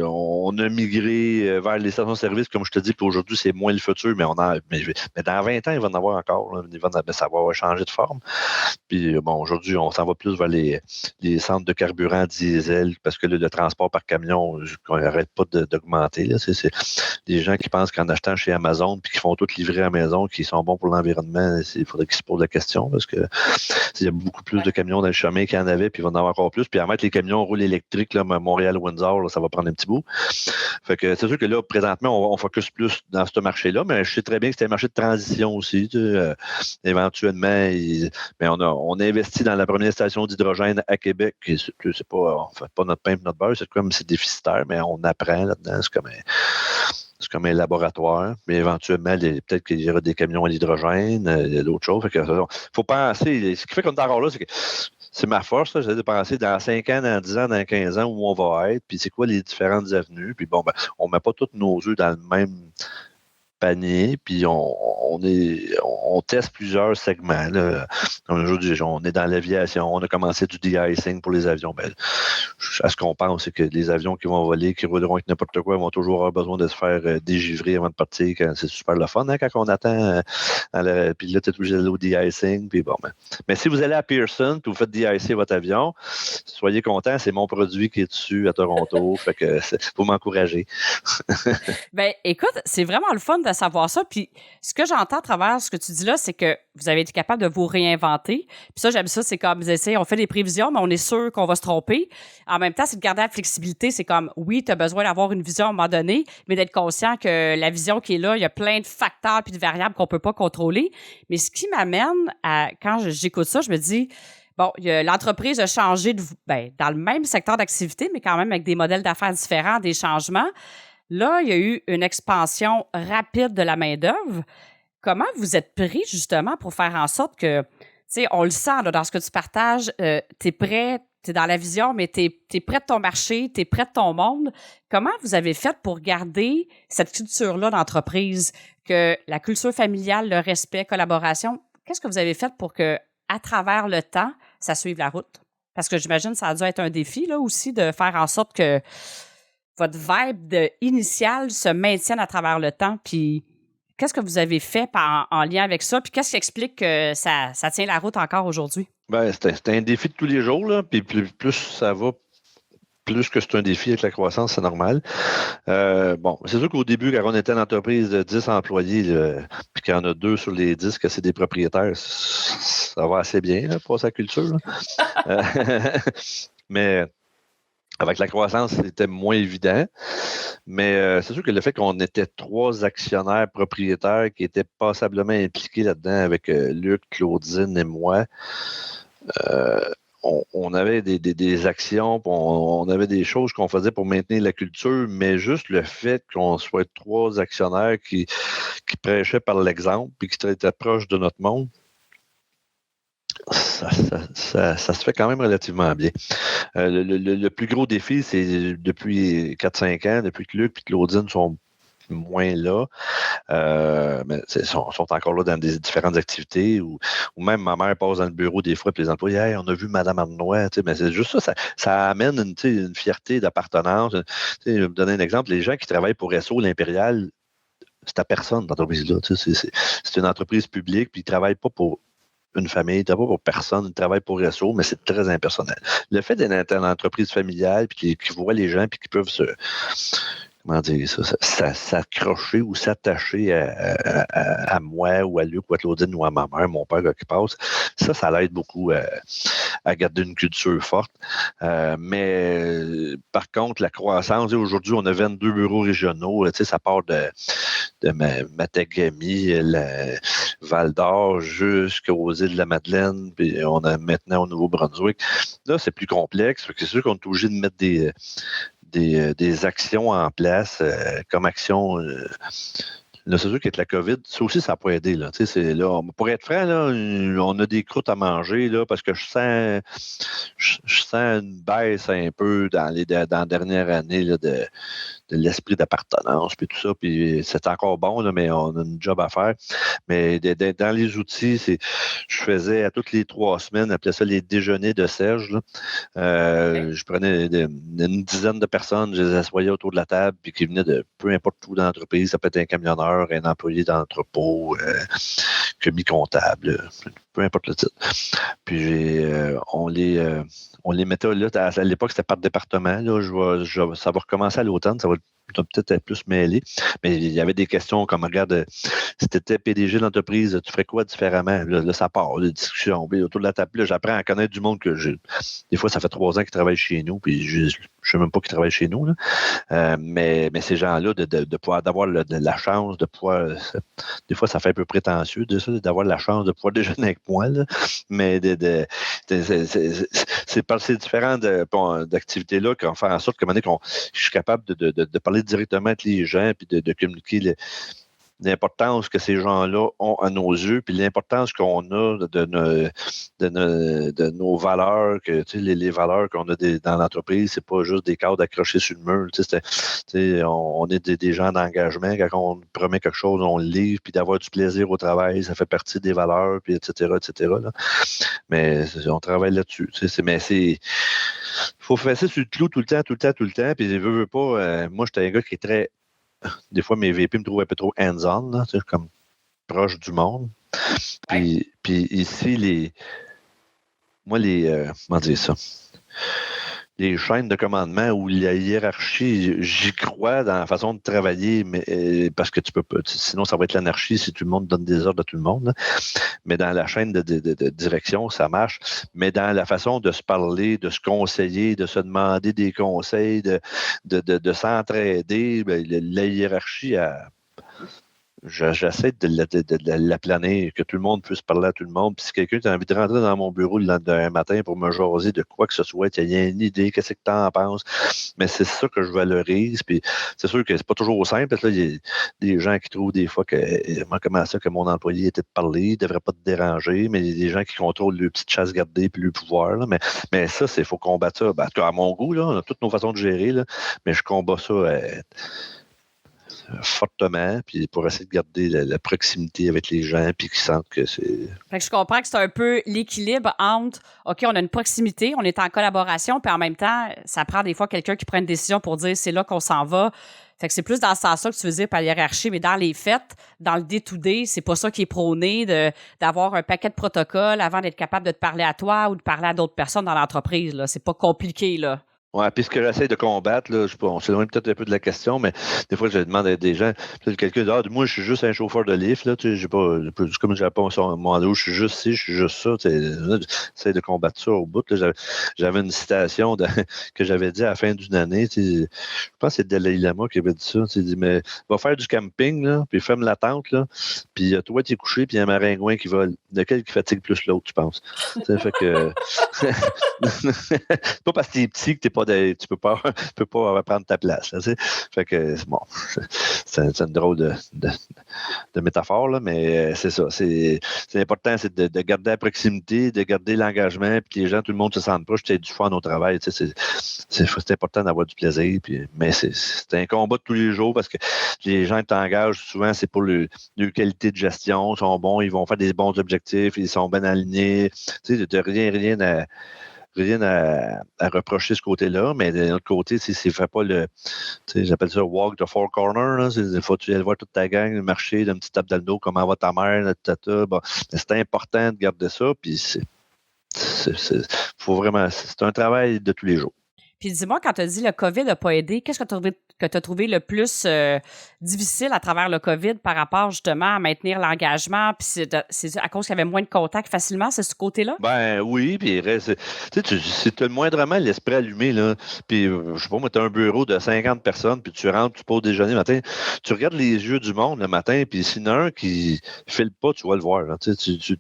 on a migré vers les stations-service, comme je te dis, puis aujourd'hui, c'est moins le futur, mais dans 20 ans, il va en avoir encore. Là, ça va changer de forme. Puis bon, aujourd'hui, on s'en va plus vers les centres de carburant diesel, parce que là, le transport par camion, on n'arrête pas d'augmenter. Là. C'est des gens qui pensent qu'en achetant chez Amazon, puis qui font tout livrer à la maison, qui sont bons pour l'environnement, il faudrait qu'ils se posent la question, parce que il y a beaucoup plus de camions dans le chemin qu'il y en avait, puis il va en avoir encore plus. Puis à mettre les camions roulent électriques, là, Montréal-Windsor, là, ça va prendre un petit bout. Fait que c'est sûr que là, présentement, on focus plus dans ce marché-là, mais je sais très bien que c'est un marché de transition aussi. Éventuellement, mais on a investi dans la première station d'hydrogène à Québec. C'est pas, on ne fait pas notre pain et notre beurre, c'est déficitaire, mais on apprend là-dedans. C'est comme un laboratoire, mais éventuellement, peut-être qu'il y aura des camions à l'hydrogène, il y a d'autres choses. Il faut penser. Ce qui fait qu'on est encore là, c'est que c'est ma force, j'ai de penser dans 5 ans, dans 10 ans, dans 15 ans où on va être, puis c'est quoi les différentes avenues. Puis bon, on ne met pas tous nos œufs dans le même panier, puis on teste plusieurs segments. Là. Aujourd'hui, on est dans l'aviation, on a commencé du de-icing pour les avions. À ce qu'on pense, c'est que les avions qui vont voler, qui rouleront avec n'importe quoi, vont toujours avoir besoin de se faire dégivrer avant de partir. C'est super le fun, hein, quand on attend. Puis là, tu es obligé d'aller au de-icing. Puis bon, mais si vous allez à Pearson, puis vous faites de-icer votre avion, soyez contents, c'est mon produit qui est dessus à Toronto. Fait que faut m'encourager. Écoute, c'est vraiment le fun de savoir ça. Puis ce que j'entends à travers ce que tu dis là, c'est que vous avez été capable de vous réinventer. Puis ça, j'aime ça, c'est comme, on fait des prévisions, mais on est sûr qu'on va se tromper. En même temps, c'est de garder la flexibilité. C'est comme, oui, tu as besoin d'avoir une vision à un moment donné, mais d'être conscient que la vision qui est là, il y a plein de facteurs puis de variables qu'on peut pas contrôler. Mais ce qui m'amène à, quand j'écoute ça, je me dis, bon, l'entreprise a changé dans le même secteur d'activité, mais quand même avec des modèles d'affaires différents, des changements. Là, il y a eu une expansion rapide de la main-d'œuvre. Comment vous êtes pris, justement, pour faire en sorte que, tu sais, on le sent là, dans ce que tu partages, tu es prêt, tu es dans la vision, mais tu es près de ton marché, tu es près de ton monde. Comment vous avez fait pour garder cette culture-là d'entreprise, que la culture familiale, le respect, collaboration? Qu'est-ce que vous avez fait pour que, à travers le temps, ça suive la route? Parce que j'imagine que ça a dû être un défi, là, aussi, de faire en sorte que votre vibe initiale se maintienne à travers le temps. Puis, qu'est-ce que vous avez fait en lien avec ça? Puis, qu'est-ce qui explique que ça tient la route encore aujourd'hui? C'est un défi de tous les jours. Là, puis plus ça va, plus que c'est un défi avec la croissance, c'est normal. C'est sûr qu'au début, quand on était une entreprise de 10 employés, puis qu'il y en a 2 sur les 10 que c'est des propriétaires, ça va assez bien là, pour sa culture. Mais avec la croissance, c'était moins évident. Mais c'est sûr que le fait qu'on était 3 actionnaires propriétaires qui étaient passablement impliqués là-dedans avec Luc, Claudine et moi, on avait des actions, on avait des choses qu'on faisait pour maintenir la culture, mais juste le fait qu'on soit 3 actionnaires qui prêchaient par l'exemple et qui étaient proches de notre monde, ça se fait quand même relativement bien. Le plus gros défi, c'est depuis 4-5 ans, depuis que Luc et Claudine sont moins là, mais sont encore là dans des différentes activités, ou même ma mère passe dans le bureau des fois, puis les employés, hey, on a vu Mme Arnois, mais c'est juste ça amène une fierté d'appartenance. Je vais vous donner un exemple, les gens qui travaillent pour SO, l'Impérial, c'est à personne, cette entreprise-là. C'est une entreprise publique, puis ils ne travaillent pas pour une famille, ils ne travaillent pas pour personne, ils travaillent pour SO, mais c'est très impersonnel. Le fait d'être une entreprise familiale, puis qui voit les gens, puis qui peuvent comment dire ça, s'accrocher ou s'attacher à moi ou à Luc ou à Claudine ou à ma mère, mon père qui passe. Ça l'aide beaucoup à garder une culture forte. Mais par contre, la croissance, aujourd'hui, on a 22 bureaux régionaux. Ça part de Matagami, Val-d'Or, jusqu'aux îles de la Madeleine, puis on a maintenant au Nouveau-Brunswick. Là, c'est plus complexe. C'est sûr qu'on est obligé de mettre des actions en place comme action. Là, c'est sûr qu'avec la COVID, ça aussi, ça n'a pas aidé. Là. Là, pour être franc, là, on a des croûtes à manger là, parce que je sens une baisse un peu dans la dernière année là, de l'esprit d'appartenance, puis tout ça, puis c'est encore bon, là, mais on a une job à faire. Mais dans les outils, je faisais à toutes les 3 semaines, appelais ça les déjeuners de Serge. Là. Je prenais une dizaine de personnes, je les assoyais autour de la table, puis qui venaient de peu importe où dans l'entreprise, ça peut être un camionneur, un employé d'entrepôt, commis comptable, peu importe le titre. Puis on les mettait là, à l'époque, c'était par département. Là, ça va recommencer à l'automne, ça va peut-être être plus mêlé. Mais il y avait des questions comme, regarde, si tu étais PDG d'entreprise, tu ferais quoi différemment? Là ça part, des discussions. Puis, autour de la table, là, j'apprends à connaître du monde que j'ai. Des fois, ça fait 3 ans qu'ils travaillent chez nous, puis je ne sais même pas qu'ils travaillent chez nous. Là. Mais ces gens-là, de pouvoir d'avoir la chance de pouvoir. Des fois, ça fait un peu prétentieux d'avoir la chance de pouvoir déjeuner avec moi. Là. Mais c'est par ces différentes d'activités-là qu'on fait en sorte que je suis capable de parler directement avec les gens puis de communiquer l'importance que ces gens-là ont à nos yeux, puis l'importance qu'on a de nos valeurs, que les valeurs qu'on a dans l'entreprise, c'est pas juste des cadres accrochés sur le mur. On est des gens d'engagement. Quand on promet quelque chose, on le livre, puis d'avoir du plaisir au travail, ça fait partie des valeurs, puis etc., etc. Là. Mais on travaille là-dessus. Il faut fesser sur le clou tout le temps, puis je veux pas. Moi, j'étais un gars qui est très. Des fois, mes VP me trouvent un peu trop hands-on, là, comme proche du monde. Puis ici, comment dire ça? Les chaînes de commandement ou la hiérarchie, j'y crois dans la façon de travailler, mais parce que tu peux pas, sinon ça va être l'anarchie si tout le monde donne des ordres à tout le monde. Là. Mais dans la chaîne de direction, ça marche. Mais dans la façon de se parler, de se conseiller, de se demander des conseils, de s'entraider, la hiérarchie j'essaie de la planer, que tout le monde puisse parler à tout le monde. Puis si quelqu'un a envie de rentrer dans mon bureau le lendemain matin pour me jaser de quoi que ce soit, il y a une idée, qu'est-ce que tu en penses? Mais c'est ça que je valorise. Puis c'est sûr que c'est pas toujours simple. Parce que là, il y a des gens qui trouvent des fois comment ça que mon employé était de parler, il ne devrait pas te déranger, mais il y a des gens qui contrôlent le petite chasse gardée puis le pouvoir. Là. Mais ça, il faut combattre ça. Ben, en tout cas, à mon goût, là, on a toutes nos façons de gérer, là, mais je combats ça. Fortement, puis pour essayer de garder la proximité avec les gens, puis qu'ils sentent que c'est... Fait que je comprends que c'est un peu l'équilibre entre, OK, on a une proximité, on est en collaboration, puis en même temps, ça prend des fois quelqu'un qui prend une décision pour dire c'est là qu'on s'en va. Fait que c'est plus dans ce sens-là que tu veux dire par hiérarchie, mais dans les faits, dans le day-to-day, c'est pas ça qui est prôné d'avoir un paquet de protocoles avant d'être capable de te parler à toi ou de parler à d'autres personnes dans l'entreprise. Là. C'est pas compliqué, là. Ouais, puis ce que j'essaie de combattre, là, on s'éloigne peut-être un peu de la question, mais des fois, je demande à des gens, peut-être quelqu'un dit, moi, je suis juste un chauffeur de lift, là, j'ai pas, comme je réponds à mon dos, je suis juste ci, je suis juste ça, j'essaie de combattre ça au bout, là. J'avais une citation que j'avais dit à la fin d'une année, je pense que c'est Dalai Lama qui avait dit ça, il dit, mais va faire du camping, là, puis ferme la tente, là, puis toi, tu es couché, puis il y a un maringouin qui vole. Lequel qui fatigue plus l'autre, tu penses? Fait que... c'est pas parce que t'es petit que tu peux pas prendre ta place. Là, fait que bon, c'est une drôle de métaphore, là, mais c'est ça. C'est important, c'est de garder la proximité, de garder l'engagement, puis que les gens, tout le monde se sente proche, tu as du fun au travail. C'est important d'avoir du plaisir. Mais c'est un combat de tous les jours parce que les gens qui t'engagent souvent, c'est pour leur qualité de gestion. Ils sont bons, ils vont faire des bons objectifs, ils sont bien alignés. Tu sais, rien à reprocher ce côté-là, mais de l'autre côté, c'est fait pas j'appelle ça walk the four corners, il faut que tu ailles voir toute ta gang, marcher d'un petit tape dans le dos, comment va ta mère, bon, c'est important de garder ça, puis faut vraiment, c'est un travail de tous les jours. Puis dis-moi, quand tu as dit le COVID n'a pas aidé, qu'est-ce que tu as trouvé le plus difficile à travers le COVID par rapport justement à maintenir l'engagement? Puis c'est à cause qu'il y avait moins de contacts facilement, c'est ce côté-là? Ben oui, puis il reste. Tu sais, si tu as le moindrement l'esprit allumé, là, puis je sais pas, moi, tu as un bureau de 50 personnes, puis tu rentres, tu poses déjeuner le matin, tu regardes les yeux du monde le matin, puis s'il y en a un qui file pas, tu vas le voir. Là, tu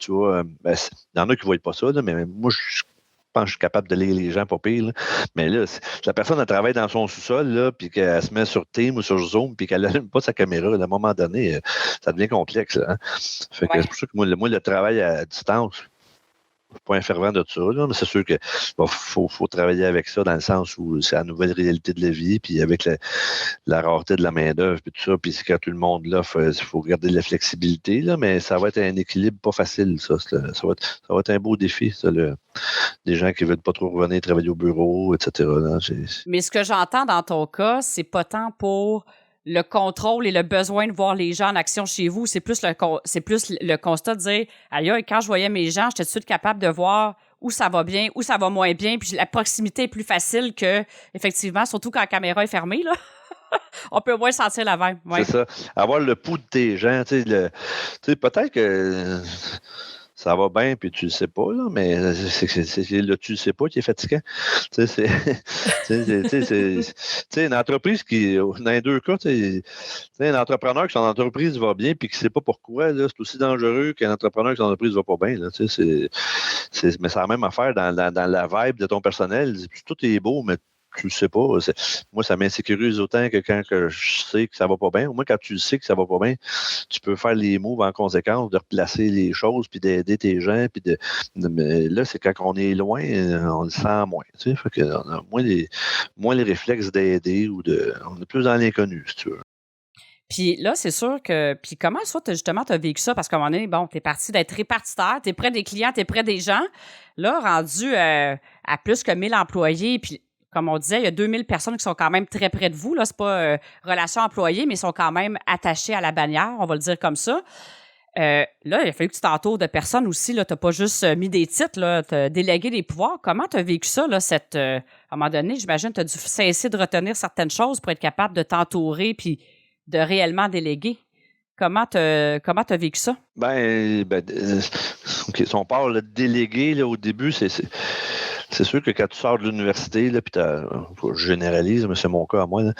vois, ben, il y en a qui ne voient pas ça, là, mais moi, je pense que je suis capable de lire les gens pas pire. Là. Mais là, si la personne elle travaille dans son sous-sol, là, puis qu'elle se met sur Teams ou sur Zoom, puis qu'elle n'allume pas sa caméra, là, à un moment donné, ça devient complexe. Là, hein. Fait que Ouais. c'est pour ça que moi, le travail à distance, je suis pas un fervent de ça, là, mais c'est sûr que faut travailler avec ça dans le sens où c'est la nouvelle réalité de la vie, puis avec la rareté de la main-d'œuvre, puis tout ça, puis c'est quand tout le monde là, il faut garder de la flexibilité, là, mais ça va être un équilibre pas facile, ça. Ça va être un beau défi, ça, des gens qui veulent pas trop revenir travailler au bureau, etc. Là, Mais ce que j'entends dans ton cas, c'est pas tant pour le contrôle et le besoin de voir les gens en action chez vous, c'est plus le constat de dire, aïe, quand je voyais mes gens, j'étais tout de suite capable de voir où ça va bien, où ça va moins bien, puis la proximité est plus facile que, effectivement, surtout quand la caméra est fermée, là. On peut au moins sentir la vibe. Ouais. C'est ça. Avoir le pouls de tes gens, tu sais, peut-être que ça va bien, puis tu le sais pas, là, mais c'est le tu le sais pas qui est fatigant. Tu sais, une entreprise qui, dans les deux cas, tu sais, un entrepreneur que son entreprise va bien, puis qui ne sait pas pourquoi, là, c'est aussi dangereux qu'un entrepreneur que son entreprise va pas bien. Là, tu sais, mais c'est la même affaire dans la vibe de ton personnel. Tout est beau, mais tu le sais pas. Moi, ça m'insécurise autant que quand que je sais que ça va pas bien. Au moins, quand tu sais que ça va pas bien, tu peux faire les moves en conséquence, de replacer les choses, puis d'aider tes gens. Mais là, c'est quand on est loin, on le sent moins. Tu sais, fait que on a moins les réflexes d'aider on est plus dans l'inconnu, si tu veux. Puis là, c'est sûr que... Puis comment, toi, justement, tu as vécu ça? Parce qu'à un moment donné, bon, tu es parti d'être répartiteur, tu es près des clients, tu es près des gens. Là, rendu à plus que 1000 employés, puis comme on disait, il y a 2000 personnes qui sont quand même très près de vous. Là, c'est pas relation employée, mais ils sont quand même attachés à la bannière, on va le dire comme ça. Là, il a fallu que tu t'entoures de personnes aussi. Tu n'as pas juste mis des titres, tu as délégué des pouvoirs. Comment tu as vécu ça, là, à un moment donné, j'imagine tu as dû cesser de retenir certaines choses pour être capable de t'entourer puis de réellement déléguer. Comment tu as vécu ça? OK, si on parle de délégué, là, au début, c'est sûr que quand tu sors de l'université, là, puis je généralise, mais c'est mon cas à moi, là,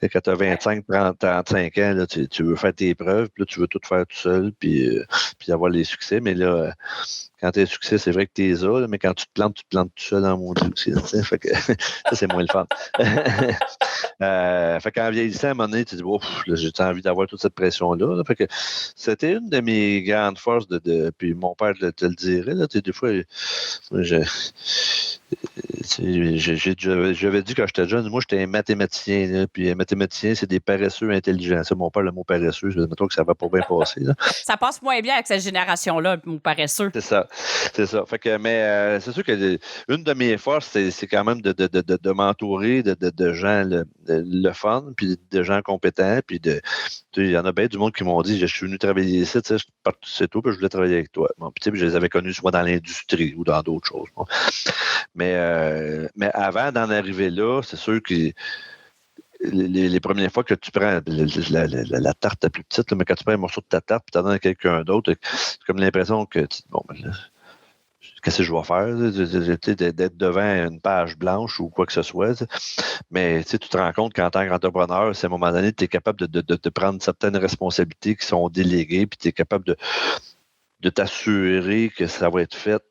quand tu as 25, 30, 35 ans, là, tu veux faire tes preuves, puis là, tu veux tout faire tout seul, puis avoir les succès. Mais là, quand tu as succès, c'est vrai que tu les as, là, mais quand tu te plantes tout seul dans mon Dieu aussi. Là, fait que, ça, c'est moins le fun. Fait qu'en vieillissant, à un moment donné, tu te dis, ouf, là, j'ai envie d'avoir toute cette pression-là. Là. Fait que c'était une de mes grandes forces puis mon père te le dirait, là, des fois, j'avais dit quand j'étais jeune, moi, j'étais un mathématicien. Là, puis un mathématicien, c'est des paresseux intelligents. Ça, mon père, le mot paresseux, je me que ça va pas bien passer. Là. Ça passe moins bien avec cette génération-là, mon paresseux. C'est ça. Fait que, mais c'est sûr que une de mes forces, c'est quand même de m'entourer de gens le fun, puis de gens compétents, puis il y en a bien du monde qui m'ont dit, je suis venu travailler ici, tu sais, c'est tout, puis je voulais travailler avec toi. Bon, puis je les avais connus soit dans l'industrie ou dans d'autres choses. Bon. Mais avant d'en arriver là, c'est sûr que les premières fois que tu prends la tarte la plus petite, là, mais quand tu prends un morceau de ta tarte et tu en donnes à quelqu'un d'autre, c'est comme l'impression que bon, qu'est-ce que je vais faire? D'être devant une page blanche ou quoi que ce soit. Mais tu te rends compte qu'en tant qu'entrepreneur, c'est à un moment donné, tu es capable de prendre certaines responsabilités qui sont déléguées, puis tu es capable de t'assurer que ça va être fait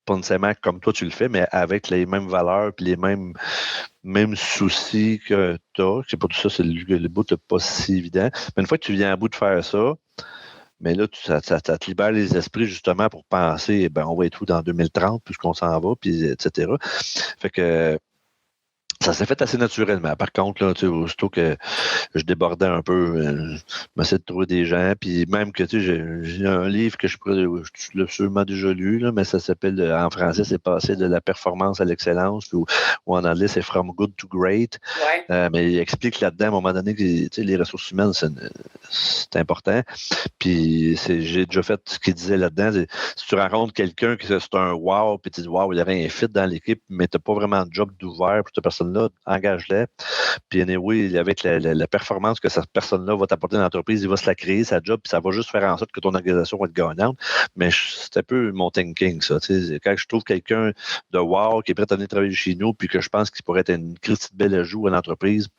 pas nécessairement comme toi tu le fais, mais avec les mêmes valeurs et les mêmes soucis que tu as. C'est pour tout ça, le bout n'est pas si évident. Mais une fois que tu viens à bout de faire ça, mais là, ça te libère les esprits justement pour penser, on va être où dans 2030, puisqu'on s'en va, puis etc. Fait que ça s'est fait assez naturellement. Par contre, là, aussitôt que je débordais un peu, je m'essayais de trouver des gens. Puis même que j'ai un livre que je l'ai sûrement déjà lu, là, mais ça s'appelle, en français, c'est Passer de la performance à l'excellence, ou en anglais, c'est From Good to Great. Ouais. Mais il explique là-dedans, à un moment donné, que les ressources humaines, c'est important. Puis j'ai déjà fait ce qu'il disait là-dedans. Si tu rencontres quelqu'un qui c'est un wow, puis tu dis wow, il y aurait un fit dans l'équipe, mais tu n'as pas vraiment de job d'ouvert pour cette personne personne-là, engage-la. Puis anyway, avec la performance que cette personne-là va t'apporter dans l'entreprise, il va se la créer, sa job, puis ça va juste faire en sorte que ton organisation va être gagnante. Mais c'est un peu mon thinking, ça. Quand je trouve quelqu'un de wow qui est prêt à venir travailler chez nous, puis que je pense qu'il pourrait être une petite belle ajout à l'entreprise,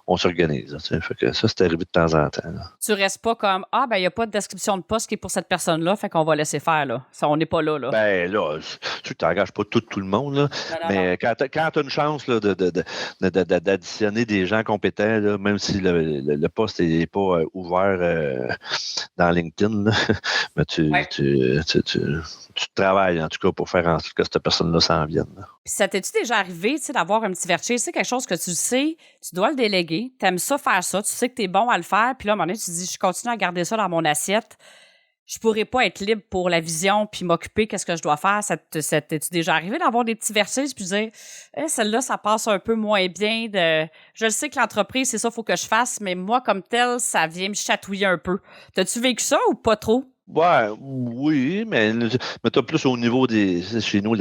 on s'organise. Fait que ça, c'est arrivé de temps en temps. Là. Tu restes pas comme il n'y a pas de description de poste qui est pour cette personne-là, fait qu'on va laisser faire. Là. Ça, on n'est pas là. Ben là, tu t'engages pas tout le monde, là, mais quand tu as une chance là, d'additionner des gens compétents, là, même si le poste n'est pas ouvert dans LinkedIn, là, mais tu travailles en tout cas pour faire en sorte que cette personne-là s'en vienne. Puis ça t'es-tu déjà arrivé d'avoir un petit vertige, c'est quelque chose que tu sais, tu dois le déléguer, tu aimes ça faire ça, tu sais que tu es bon à le faire, puis là, à un moment donné, tu te dis, je continue à garder ça dans mon assiette, je pourrais pas être libre pour la vision puis m'occuper qu'est-ce que je dois faire. Ça t'es-tu déjà arrivé d'avoir des petits vertiges puis dire celle-là ça passe un peu moins bien je le sais que l'entreprise c'est ça faut que je fasse mais moi comme tel ça vient me chatouiller un peu. T'as-tu vécu ça ou pas trop? Ouais, oui, mais t'as plus au niveau chez nous,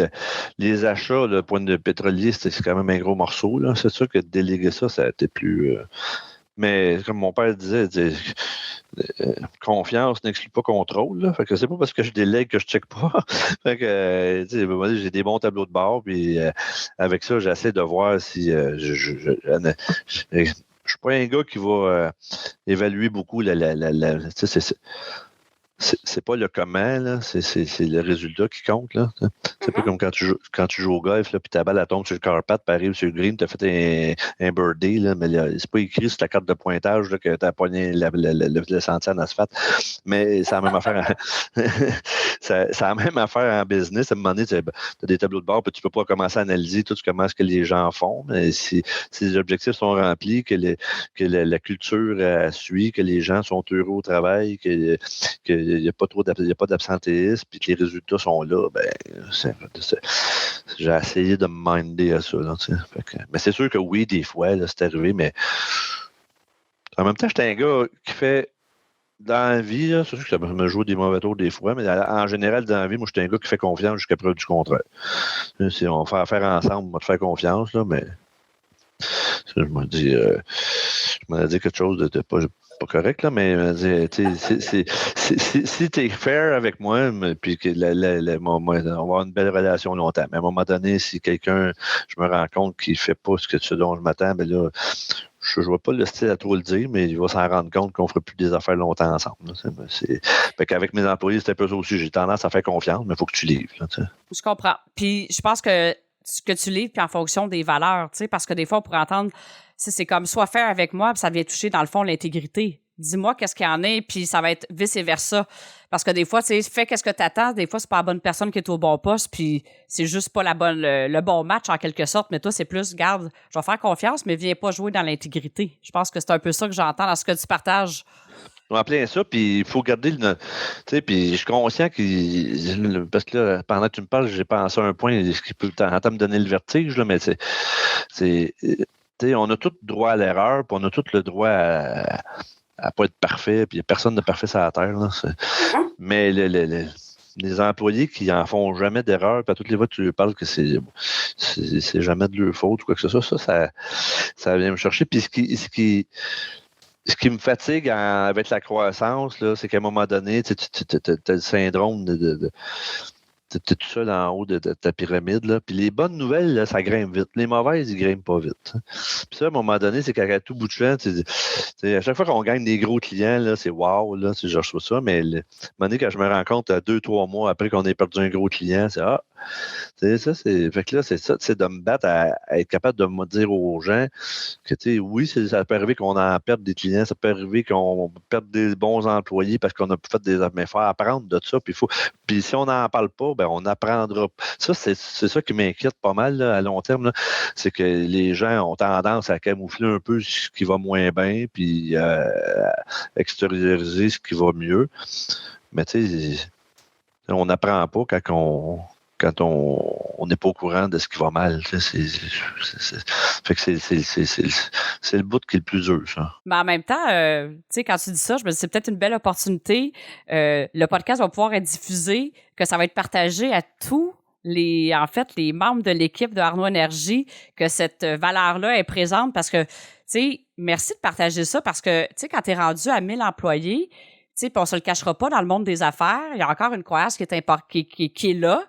les achats, le point de pétrolier, c'est quand même un gros morceau, là. C'est sûr que déléguer ça a été plus, mais comme mon père disait, confiance n'exclut pas contrôle. Là. Fait que c'est pas parce que je délègue que je check pas. Fait que j'ai des bons tableaux de bord, puis avec ça, j'essaie de voir si je suis pas un gars qui va évaluer beaucoup c'est pas le comment, là, c'est le résultat qui compte. Là. C'est pas comme quand tu joues au golf, puis ta balle elle tombe sur le carpet, puis arrive sur le green, tu as fait un birdie, là, mais c'est pas écrit sur ta carte de pointage là, que tu as pogné le sentier en asphalte. Mais c'est la même affaire. C'est la même affaire en business. À un moment donné, tu as des tableaux de bord, puis tu peux pas commencer à analyser tout comment ce que les gens font. Mais si les objectifs sont remplis, que la culture suit, que les gens sont heureux au travail, que il n'y a pas d'absentéisme, puis que les résultats sont là, ben, j'ai essayé de me minder à ça. Là, mais c'est sûr que oui, des fois, là, c'est arrivé, mais en même temps, j'étais un gars qui fait dans la vie, là, c'est sûr que ça me joue des mauvais tours des fois, mais en général, dans la vie, moi, j'étais un gars qui fait confiance jusqu'à preuve du contraire. Si on va faire ensemble, on va te faire confiance, là, mais je m'en dis quelque chose de pas correct, là, mais si tu es fair avec moi, puis que on va avoir une belle relation longtemps. Mais à un moment donné, si quelqu'un, je me rends compte qu'il ne fait pas ce dont je m'attends, ben là, je ne vais pas le style à trop le dire, mais il va s'en rendre compte qu'on ne fera plus des affaires longtemps ensemble. Fait qu'avec mes employés, c'est un peu ça aussi. J'ai tendance à faire confiance, mais il faut que tu livres. Là, je comprends. Puis je pense que ce que tu livres, puis en fonction des valeurs, tu sais, parce que des fois, on pourrait entendre, c'est comme soit faire avec moi, puis ça vient toucher, dans le fond, l'intégrité. Dis-moi qu'est-ce qu'il y en a, puis ça va être vice-versa. Parce que des fois, tu sais, fais qu'est-ce que tu attends. Des fois, c'est pas la bonne personne qui est au bon poste, puis c'est juste pas le bon match, en quelque sorte. Mais toi, c'est plus, garde, je vais faire confiance, mais viens pas jouer dans l'intégrité. Je pense que c'est un peu ça que j'entends dans ce que tu partages. On va appeler ça, puis il faut garder le. Tu sais, puis je suis conscient que. Parce que là, pendant que tu me parles, j'ai pensé à un point qui peut tenter me donner le vertige, là, mais c'est. On a tout droit à l'erreur, puis on a tout le droit à pas être parfait, puis il n'y a personne de parfait sur la Terre. Là, mais les employés qui en font jamais d'erreur, puis à toutes les fois que tu leur parles que c'est jamais de leur faute ou quoi que ce soit, ça vient me chercher. Puis ce qui me fatigue avec la croissance, là, c'est qu'à un moment donné, tu as le syndrome de tu es tout seul en haut de ta pyramide. Là. Puis les bonnes nouvelles, là, ça grimpe vite. Les mauvaises, ils grimpent pas vite. Puis ça, à un moment donné, c'est qu'à tout bout de champ, à chaque fois qu'on gagne des gros clients, là, c'est wow, là, je reçois ça. Mais à un moment donné, quand je me rends compte, 2-3 mois après qu'on ait perdu un gros client, c'est fait que là, c'est ça, c'est de me battre à être capable de me dire aux gens que, oui, ça peut arriver qu'on en perde des clients, ça peut arriver qu'on perde des bons employés parce qu'on a fait des affaires, mais il faut apprendre de ça. Puis si on n'en parle pas, ben on apprendra. Ça, c'est ça qui m'inquiète pas mal là, à long terme. Là. C'est que les gens ont tendance à camoufler un peu ce qui va moins bien, puis extérioriser ce qui va mieux. Mais tu sais, on n'apprend pas quand on n'est pas au courant de ce qui va mal. Fait que c'est le bout qui est le plus dur, ça. Mais en même temps, tu sais, quand tu dis ça, je me dis c'est peut-être une belle opportunité. Le podcast va pouvoir être diffusé, que ça va être partagé à tous en fait, les membres de l'équipe de Arnois Énergie que cette valeur-là est présente parce que, tu sais, merci de partager ça parce que, tu sais, quand tu es rendu à 1000 employés, tu sais, puis on se le cachera pas dans le monde des affaires, il y a encore une croyance qui est là.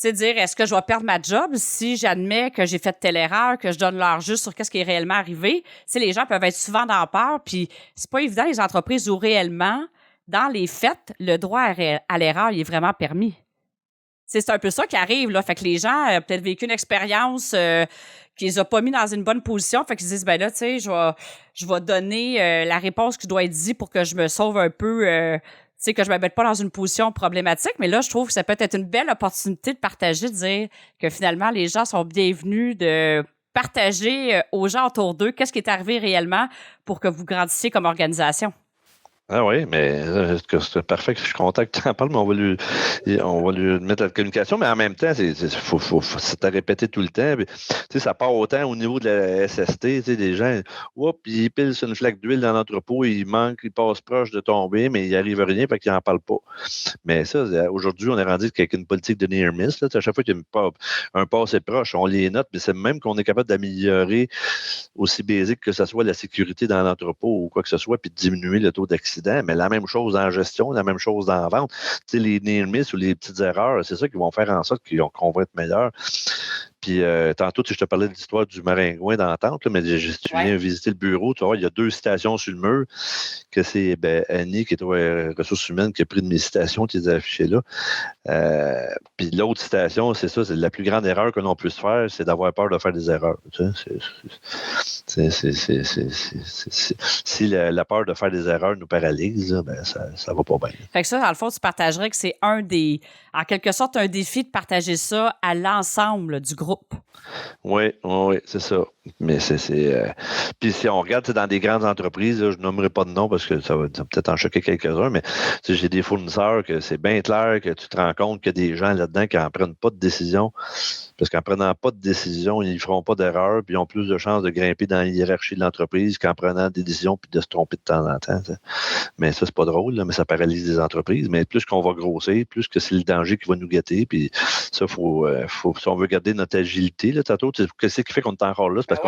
Tu sais, dire, est-ce que je vais perdre ma job si j'admets que j'ai fait telle erreur, que je donne l'heure juste sur qu'est-ce qui est réellement arrivé? Tu sais, les gens peuvent être souvent dans peur, puis c'est pas évident, les entreprises où réellement, dans les faits, le droit à l'erreur, il est vraiment permis. C'est un peu ça qui arrive, là. Fait que les gens ont peut-être vécu une expérience qui les a pas mis dans une bonne position. Fait qu'ils se disent, ben là, tu sais, je vais donner la réponse qui doit être dite pour que je me sauve un peu, tu sais, que je me mette pas dans une position problématique. Mais là, je trouve que ça peut être une belle opportunité de partager, de dire que finalement, les gens sont bienvenus de partager aux gens autour d'eux qu'est-ce qui est arrivé réellement pour que vous grandissiez comme organisation. Ah oui, mais c'est parfait que je suis content que tu en parles, mais on va lui mettre la communication, mais en même temps, c'est à répéter tout le temps. Puis, tu sais, ça part autant au niveau de la SST, tu sais, des gens, oups, ils pilent sur une flaque d'huile dans l'entrepôt, ils manquent, ils passent proche de tomber, mais il arrive rien, fait qu'ils n'en parlent pas. Mais ça, aujourd'hui, on est rendu qu'avec une politique de near miss, là, à chaque fois qu'il y a un passé proche, on les note, mais c'est même qu'on est capable d'améliorer aussi basique que ce soit la sécurité dans l'entrepôt ou quoi que ce soit, puis de diminuer le taux d'accident. Mais la même chose en gestion, la même chose dans la vente. Tu sais, les near miss ou les petites erreurs, c'est ça qui vont faire en sorte qu'on va être meilleur. Puis tantôt, je te parlais de l'histoire du maringouin d'entente, mais si tu viens visiter le bureau, tu vois, il y a 2 citations sur le mur, que c'est Annie, qui est aux ressources humaines, qui a pris de mes citations, qui les a affichées là. Puis l'autre citation, c'est ça, c'est la plus grande erreur que l'on puisse faire, c'est d'avoir peur de faire des erreurs. Tu sais, si la peur de faire des erreurs nous paralyse, ben ça va pas bien. Fait que ça, dans le fond, tu partagerais que c'est en quelque sorte, un défi de partager ça à l'ensemble du groupe. Oui, c'est ça. Mais puis si on regarde dans des grandes entreprises, là, je nommerai pas de nom parce que ça va peut-être en choquer quelques-uns, mais j'ai des fournisseurs que c'est bien clair que tu te rends compte qu'il y a des gens là-dedans qui n'en prennent pas de décision. Parce qu'en prenant pas de décision, ils ne feront pas d'erreur, puis ils ont plus de chances de grimper dans la hiérarchie de l'entreprise qu'en prenant des décisions puis de se tromper de temps en temps. T'sais. Mais ça, c'est pas drôle, là, mais ça paralyse les entreprises. Mais plus qu'on va grossir, plus que c'est le danger qui va nous guetter. Puis ça, faut si on veut garder notre agilité, là, tantôt, qu'est-ce qui fait qu'on est encore là? C'est parce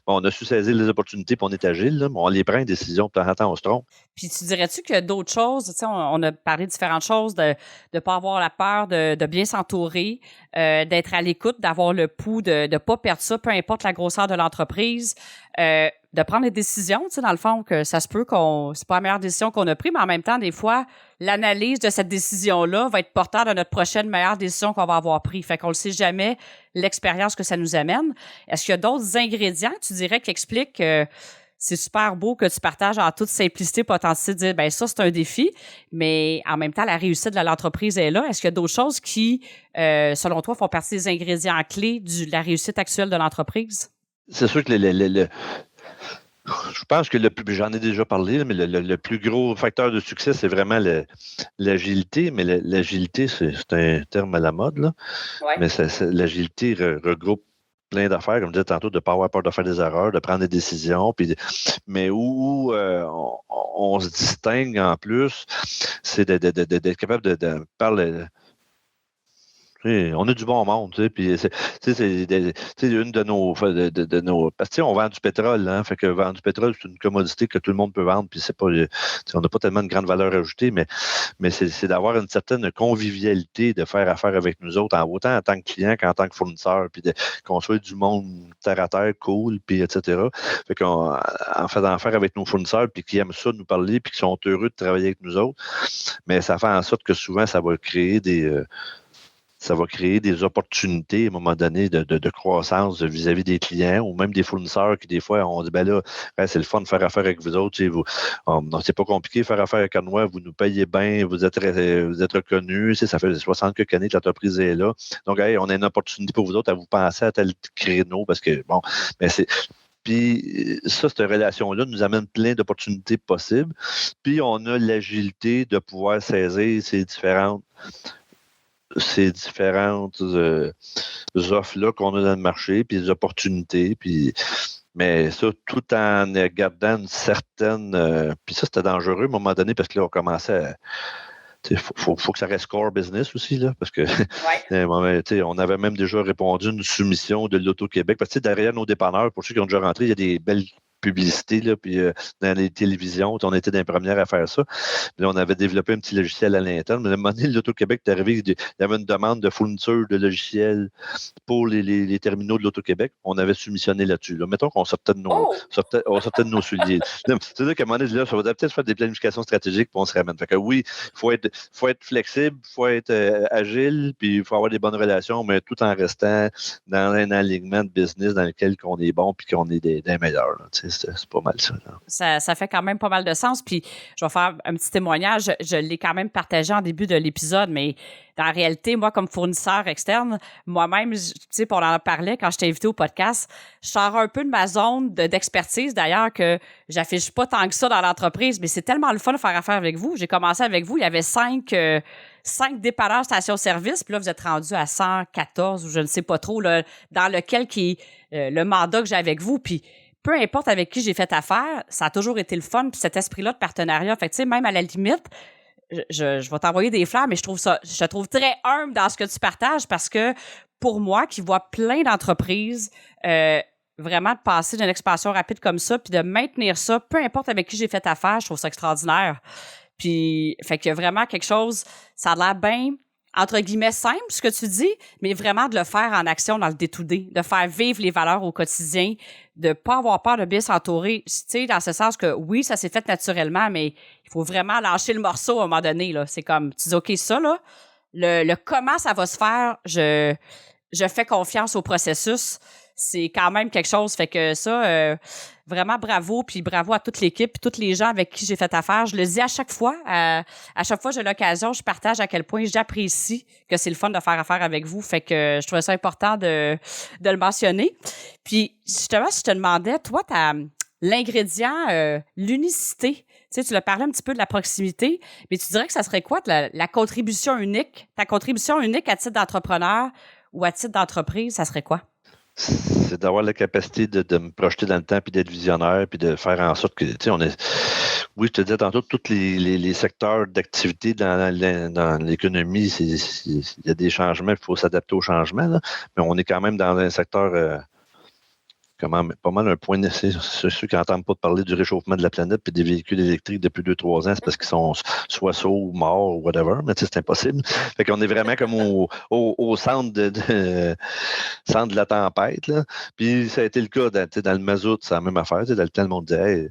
qu'on a su saisir les opportunités puis on est agile, là, mais on les prend une décision, puis de temps en temps, on se trompe. Puis tu dirais-tu qu'il y a d'autres choses? Tu sais, on a parlé de différentes choses, de ne pas avoir la peur, de bien s'entourer, d'être à l'écoute, d'avoir le pouls, de ne pas perdre ça, peu importe la grosseur de l'entreprise, de prendre des décisions, tu sais, dans le fond, que ça se peut c'est pas la meilleure décision qu'on a prise, mais en même temps, des fois, l'analyse de cette décision-là va être porteur de notre prochaine meilleure décision qu'on va avoir prise. Fait qu'on le sait jamais, l'expérience que ça nous amène. Est-ce qu'il y a d'autres ingrédients, tu dirais, qui expliquent c'est super beau que tu partages en toute simplicité, pas authenticité, de dire, ben ça, c'est un défi, mais en même temps, la réussite de l'entreprise est là. Est-ce qu'il y a d'autres choses qui, selon toi, font partie des ingrédients clés de la réussite actuelle de l'entreprise? C'est sûr que je pense que j'en ai déjà parlé, mais le plus gros facteur de succès, c'est vraiment l'agilité. Mais l'agilité, c'est un terme à la mode, là. Ouais. Mais l'agilité regroupe plein d'affaires, comme je disais tantôt, de ne pas avoir peur de faire des erreurs, de prendre des décisions. Mais où on se distingue en plus, c'est d'être capable de parler. On a du bon monde, tu sais, puis c'est une de nos parce que on vend du pétrole, hein, fait que vendre du pétrole, c'est une commodité que tout le monde peut vendre, puis c'est pas, on n'a pas tellement de grande valeur ajoutée, mais c'est d'avoir une certaine convivialité, de faire affaire avec nous autres, autant en tant que client qu'en tant que fournisseur, puis qu'on soit du monde terre à terre, cool, puis etc. Fait qu'en faisant affaire avec nos fournisseurs, puis qui aiment ça nous parler, puis qui sont heureux de travailler avec nous autres, mais ça fait en sorte que souvent, ça va créer des opportunités à un moment donné de croissance vis-à-vis des clients ou même des fournisseurs qui, des fois, on dit, ben là, c'est le fun de faire affaire avec vous autres. C'est pas compliqué de faire affaire avec Arnois. Vous nous payez bien, vous êtes reconnus. Ça fait 60 quelques années que l'entreprise est là. Donc, on a une opportunité pour vous autres à vous penser à tel créneau parce que, bon, mais c'est. Puis ça, cette relation-là nous amène plein d'opportunités possibles. Puis on a l'agilité de pouvoir saisir ces différentes offres-là qu'on a dans le marché, puis les opportunités, mais ça, tout en gardant une certaine... puis ça, c'était dangereux à un moment donné, parce que là, on commençait faut que ça reste core business aussi, là, parce que Ouais. on avait même déjà répondu à une soumission de l'Auto-Québec. Parce que derrière nos dépanneurs, pour ceux qui ont déjà rentré, il y a des belles publicités, là, puis dans les télévisions, on était dans les premières à faire ça. Puis là, on avait développé un petit logiciel à l'interne. Mais à un moment donné, l'Auto-Québec est arrivé, il y avait une demande de fourniture de logiciels pour les terminaux de l'Auto-Québec. On avait soumissionné là-dessus. Là. Mettons qu'on sortait Oh! de nos souliers. C'est-à-dire qu'à un moment donné, là, ça va peut-être faire des planifications stratégiques, puis on se ramène. Fait que oui, il faut être flexible, il faut être agile, puis il faut avoir des bonnes relations, mais tout en restant dans un alignement de business dans lequel on est bon puis qu'on est des meilleurs. C'est pas mal ça, là. Ça fait quand même pas mal de sens. Puis, je vais faire un petit témoignage. Je l'ai quand même partagé en début de l'épisode, mais dans la réalité, moi, comme fournisseur externe, moi-même, tu sais, on en parlait quand je t'ai invité au podcast, je sors un peu de ma zone d'expertise, d'ailleurs, que j'affiche pas tant que ça dans l'entreprise, mais c'est tellement le fun de faire affaire avec vous. J'ai commencé avec vous, il y avait 5 dépanneurs station-service, puis là, vous êtes rendu à 114 ou je ne sais pas trop, là, dans lequel qui est le mandat que j'ai avec vous. Puis, peu importe avec qui j'ai fait affaire, ça a toujours été le fun, puis cet esprit-là de partenariat. Fait que, tu sais, même à la limite, je vais t'envoyer des fleurs, mais je te trouve très humble dans ce que tu partages parce que pour moi, qui vois plein d'entreprises, vraiment de passer d'une expansion rapide comme ça, puis de maintenir ça, peu importe avec qui j'ai fait affaire, je trouve ça extraordinaire. Puis, fait qu'il y a vraiment quelque chose, ça a l'air bien, entre guillemets, simple, ce que tu dis, mais vraiment de le faire en action dans le day-to-day, de faire vivre les valeurs au quotidien, de pas avoir peur de bien s'entourer, tu sais, dans ce sens que, oui, ça s'est fait naturellement, mais il faut vraiment lâcher le morceau à un moment donné, là. C'est comme, tu dis, OK, ça, là, le comment ça va se faire, je fais confiance au processus. C'est quand même quelque chose. Fait que ça, vraiment bravo, puis bravo à toute l'équipe, puis tous les gens avec qui j'ai fait affaire. Je le dis à chaque fois. À chaque fois que j'ai l'occasion, je partage à quel point j'apprécie que c'est le fun de faire affaire avec vous. Fait que je trouvais ça important de le mentionner. Puis, justement, si je te demandais, toi, l'ingrédient, l'unicité, tu sais, tu l'as parlé un petit peu de la proximité, mais tu dirais que ça serait quoi la contribution unique? Ta contribution unique à titre d'entrepreneur ou à titre d'entreprise, ça serait quoi? C'est d'avoir la capacité de me projeter dans le temps, puis d'être visionnaire, puis de faire en sorte que, tu sais, oui, je te disais tantôt, tous les secteurs d'activité dans l'économie, il y a des changements, il faut s'adapter aux changements, là, mais on est quand même dans un secteur pas mal un point d'essai. Ceux qui n'entendent pas parler du réchauffement de la planète et des véhicules électriques depuis 2-3 ans, c'est parce qu'ils sont soit sourds ou morts ou whatever, mais c'est impossible. Fait qu'on est vraiment comme au centre centre de la tempête. Là. Puis ça a été le cas dans le mazout, c'est la même affaire. Dans le temps, le monde disait hey,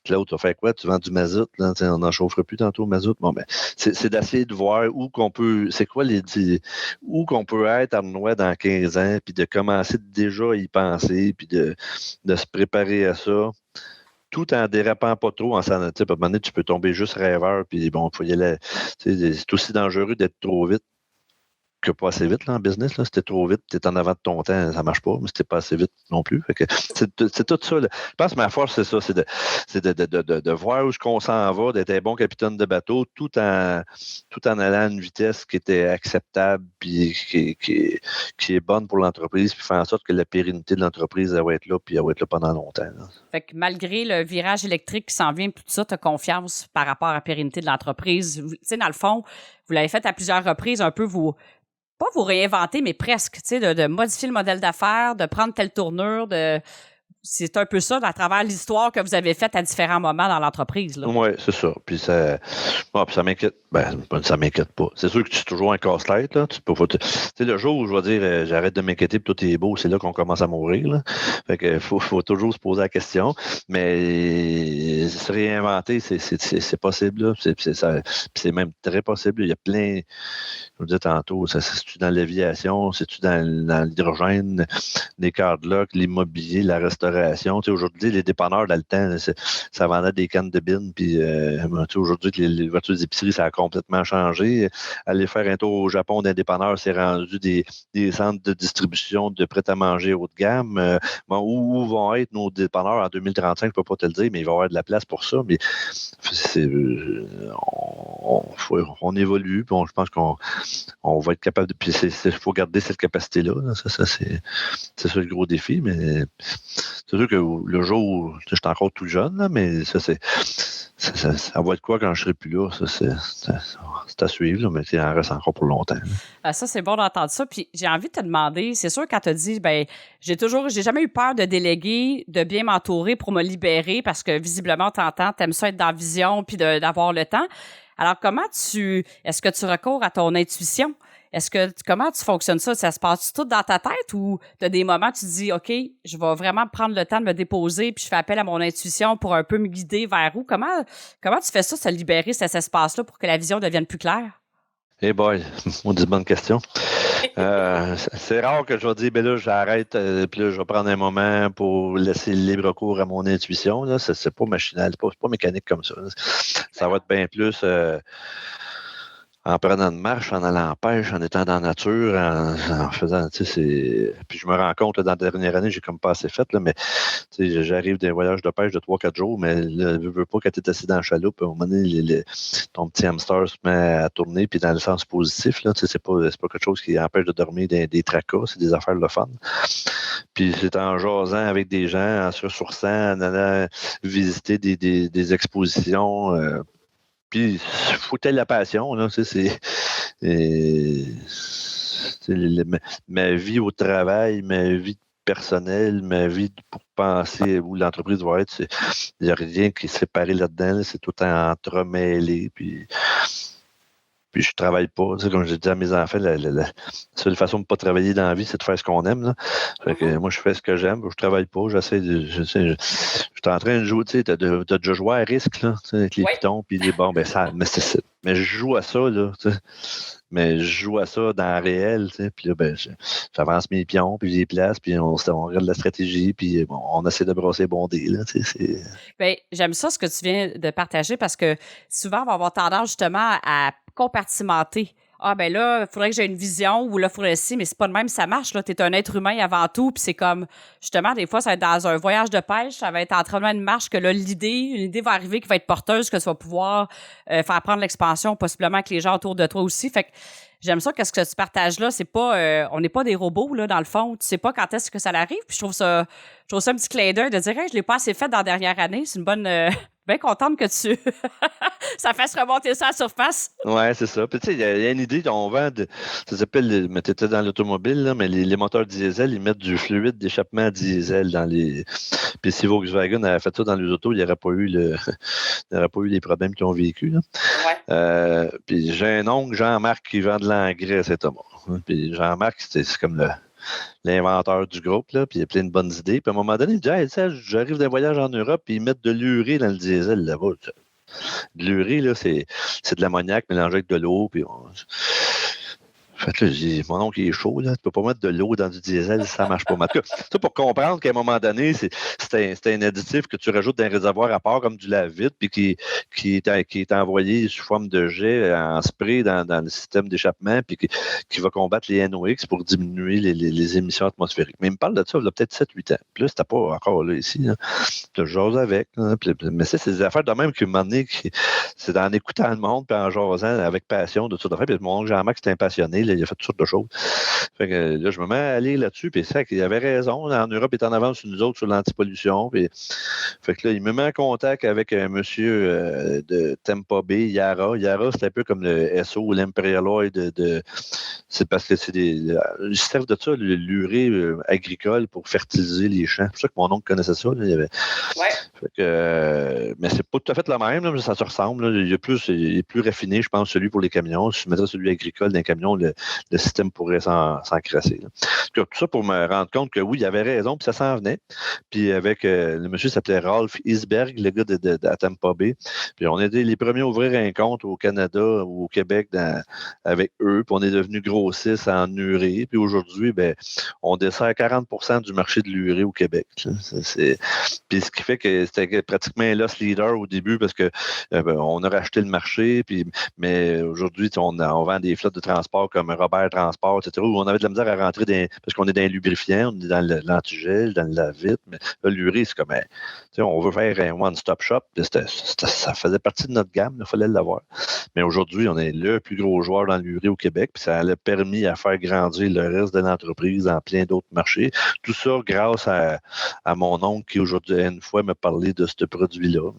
Claude, tu vas faire quoi? Tu vends du mazout, là, on n'en chauffera plus tantôt au mazout. Bon, ben, c'est d'essayer de voir où qu'on peut, c'est quoi où qu'on peut être Arnois dans 15 ans, puis de commencer déjà à y penser, puis de se préparer à ça, tout en dérapant pas trop, à un moment donné, tu peux tomber juste rêveur, puis bon, il faut y aller. C'est aussi dangereux d'être trop vite que pas assez vite là, en business. Là. Si t'es trop vite, t'es en avant de ton temps, ça marche pas, mais si t'es pas assez vite non plus. Fait que c'est tout ça. Là. Je pense que ma force, c'est ça, c'est de voir où on s'en va, d'être un bon capitaine de bateau, tout en allant à une vitesse qui était acceptable, puis qui est bonne pour l'entreprise, puis faire en sorte que la pérennité de l'entreprise, elle va être là, puis elle va être là pendant longtemps. Là. Fait que malgré le virage électrique qui s'en vient, tout ça, tu as confiance par rapport à la pérennité de l'entreprise. Tu sais, dans le fond, vous l'avez fait à plusieurs reprises, un peu pas vous réinventer, mais presque, tu sais, de modifier le modèle d'affaires, de prendre telle tournure, c'est un peu ça à travers l'histoire que vous avez faite à différents moments dans l'entreprise. Oui, c'est ça. Puis ça m'inquiète. Ça m'inquiète pas. C'est sûr que c'est toujours un casse-tête. Là. C'est le jour où je vais dire j'arrête de m'inquiéter puis tout est beau, c'est là qu'on commence à mourir. Là. Fait que faut toujours se poser la question. Mais se réinventer, c'est possible. Là. C'est même très possible. Il y a plein. Je vous disais tantôt, c'est-tu dans l'aviation, c'est-tu dans l'hydrogène, les cardlocks, l'immobilier, la restauration. Tu sais, aujourd'hui, les dépanneurs, dans le temps, ça vendait des cannes de bine. Puis aujourd'hui, les voitures d'épicerie, ça a complètement changé. Aller faire un tour au Japon d'un dépanneur, c'est rendu des centres de distribution de prêt-à-manger haut de gamme. Où vont être nos dépanneurs en 2035, je ne peux pas te le dire, mais il va y avoir de la place pour ça. Mais on évolue, puis je pense qu'on va être capable de. Puis il faut garder cette capacité-là. Là. Ça, c'est ça le gros défi, mais c'est sûr que le jour où je suis encore tout jeune, là, mais ça, ça va être quoi quand je serai plus là? Ça, c'est à suivre, là, mais il en reste encore pour longtemps. Ça, c'est bon d'entendre ça. Puis j'ai envie de te demander, c'est sûr quand tu as dit, ben j'ai jamais eu peur de déléguer, de bien m'entourer pour me libérer parce que visiblement, t'aimes ça être dans la vision puis d'avoir le temps. Alors, est-ce que tu recours à ton intuition? Comment tu fonctionnes ça? Ça se passe tout dans ta tête ou tu as des moments où tu te dis, OK, je vais vraiment prendre le temps de me déposer puis je fais appel à mon intuition pour un peu me guider vers où? Comment tu fais ça, se libérer cet espace-là pour que la vision devienne plus claire? Hey boy, on dit bonne question. C'est rare que je vais dire, ben là, j'arrête, puis là, je vais prendre un moment pour laisser le libre cours à mon intuition. Là. C'est pas machinal, c'est pas mécanique comme ça. Là. Ça va être bien plus en prenant une marche, en allant en pêche, en étant dans la nature, en faisant, tu sais, puis je me rends compte, là, dans la dernière année, j'ai comme pas assez fait, là, mais tu sais, j'arrive d'un voyage de pêche de 3-4 jours, mais là, je veux pas quand tu es assis dans la chaloupe, à un moment donné, ton petit hamster se met à tourner, puis dans le sens positif, là, tu sais, c'est pas quelque chose qui empêche de dormir des tracas, c'est des affaires de fun. Puis c'est en jasant avec des gens, en se ressourçant, en allant visiter des expositions, puis, il faut que tu aies la passion. Là, tu sais, ma vie au travail, ma vie personnelle, ma vie pour penser où l'entreprise va être, il n'y a rien qui est séparé là-dedans. Là, c'est tout entremêlé. Puis je travaille pas. Tu sais, comme je dis à mes enfants, la seule façon de ne pas travailler dans la vie, c'est de faire ce qu'on aime. Là. Fait que, moi, je fais ce que j'aime. Je travaille pas. Je suis en train de jouer. Tu sais, t'as déjà joué à risque là, tu sais, avec les pitons. Puis les bon, ben ça. Mais je joue à ça, là. Tu sais. Mais je joue à ça dans le réel. Tu sais. Puis là, ben, j'avance mes pions, puis je les place, puis on regarde la stratégie, puis bon, on essaie de brosser bon dé. Là, tu sais, bien, j'aime ça ce que tu viens de partager parce que souvent, on va avoir tendance justement à compartimenter. Ah, ben là, il faudrait que j'ai une vision ou là, il faudrait ci, mais c'est pas de même, ça marche. Tu es un être humain avant tout. Puis c'est comme, justement, des fois, ça va être dans un voyage de pêche, ça va être en train de marche que là, une idée va arriver qui va être porteuse, que tu vas pouvoir faire prendre l'expansion, possiblement avec les gens autour de toi aussi. Fait que j'aime ça que ce que tu partages là, c'est pas, on n'est pas des robots, là, dans le fond. Tu sais pas quand est-ce que ça arrive. Puis je trouve ça un petit clin d'œil de dire, hey, je l'ai pas assez fait dans la dernière année. C'est une bonne, bien contente que tu ça fasse remonter ça à la surface. Ouais, c'est ça. Puis tu sais, il y a une idée, on vend, ça s'appelle, mais tu étais dans l'automobile, là, mais les moteurs diesel, ils mettent du fluide d'échappement diesel dans les. Puis si Volkswagen avait fait ça dans les autos, il n'y aurait pas eu les problèmes qu'ils ont vécu. Là. Ouais. Puis j'ai un oncle, Jean-Marc, qui vend de l'engrais à Saint-Thomas. Puis Jean-Marc, c'est comme l'inventeur du groupe, là, puis il a plein de bonnes idées. Puis à un moment donné, il dit, hey, j'arrive d'un voyage en Europe, puis ils mettent de l'urée dans le diesel là-bas. De l'urée, là, c'est de l'ammoniac mélangé avec de l'eau. Puis fait que là, mon oncle il est chaud, là. Tu peux pas mettre de l'eau dans du diesel, ça marche pas. En tout cas, ça pour comprendre qu'à un moment donné, c'est un additif que tu rajoutes dans un réservoir à part comme du lave-vide, puis qui est envoyé sous forme de jet en spray dans le système d'échappement, puis qui va combattre les NOx pour diminuer les émissions atmosphériques. Mais il me parle de ça, il a peut-être 7-8 ans. Puis là, c'était pas encore là ici. Là. Je jase avec. Là, mais c'est des affaires de même qui m'ont donné, c'est en écoutant le monde, puis en jasant avec passion de tout ça. Puis mon oncle Jean-Marc, c'était un passionné. Là, il a fait toutes sortes de choses. Fait que là, je me mets à aller là-dessus, puis c'est vrai qu'il avait raison. En Europe, il est en avance sur nous autres sur l'antipollution. Puis, fait que là, il me met en contact avec un monsieur de Tampa Bay, Yara. Yara, c'est un peu comme le SO ou l'Imperial Oil c'est parce que ils servent de ça, l'urée agricole pour fertiliser les champs. C'est pour ça que mon oncle connaissait ça. Là, il avait... Fait que, mais c'est pas tout à fait le même, là, ça se ressemble. Là. Il est plus raffiné, je pense, celui pour les camions. Si je mettrais celui agricole d'un camion, le système pourrait s'en crasser. Là. Tout ça pour me rendre compte que oui, il avait raison, puis ça s'en venait. Puis avec le monsieur s'appelait Ralph Isberg, le gars de Tampa Bay. Puis on était les premiers à ouvrir un compte au Canada ou au Québec avec eux. Puis on est devenu grossiste en urée. Puis aujourd'hui, ben, on dessert 40% du marché de l'urée au Québec. Puis ce qui fait que c'était pratiquement un loss leader au début parce que on a racheté le marché. Mais aujourd'hui, on vend des flottes de transport comme Robert Transport, etc., où on avait de la misère à rentrer parce qu'on est dans le lubrifiant, on est dans l'antigel, dans le lave-vite. Mais là, l'urée, c'est comme on veut faire un one-stop shop. Ça faisait partie de notre gamme, il fallait l'avoir. Mais aujourd'hui, on est le plus gros joueur dans l'urée au Québec, puis ça a permis à faire grandir le reste de l'entreprise dans plein d'autres marchés. Tout ça grâce à mon oncle qui aujourd'hui, une fois, m'a parlé de ce produit-là.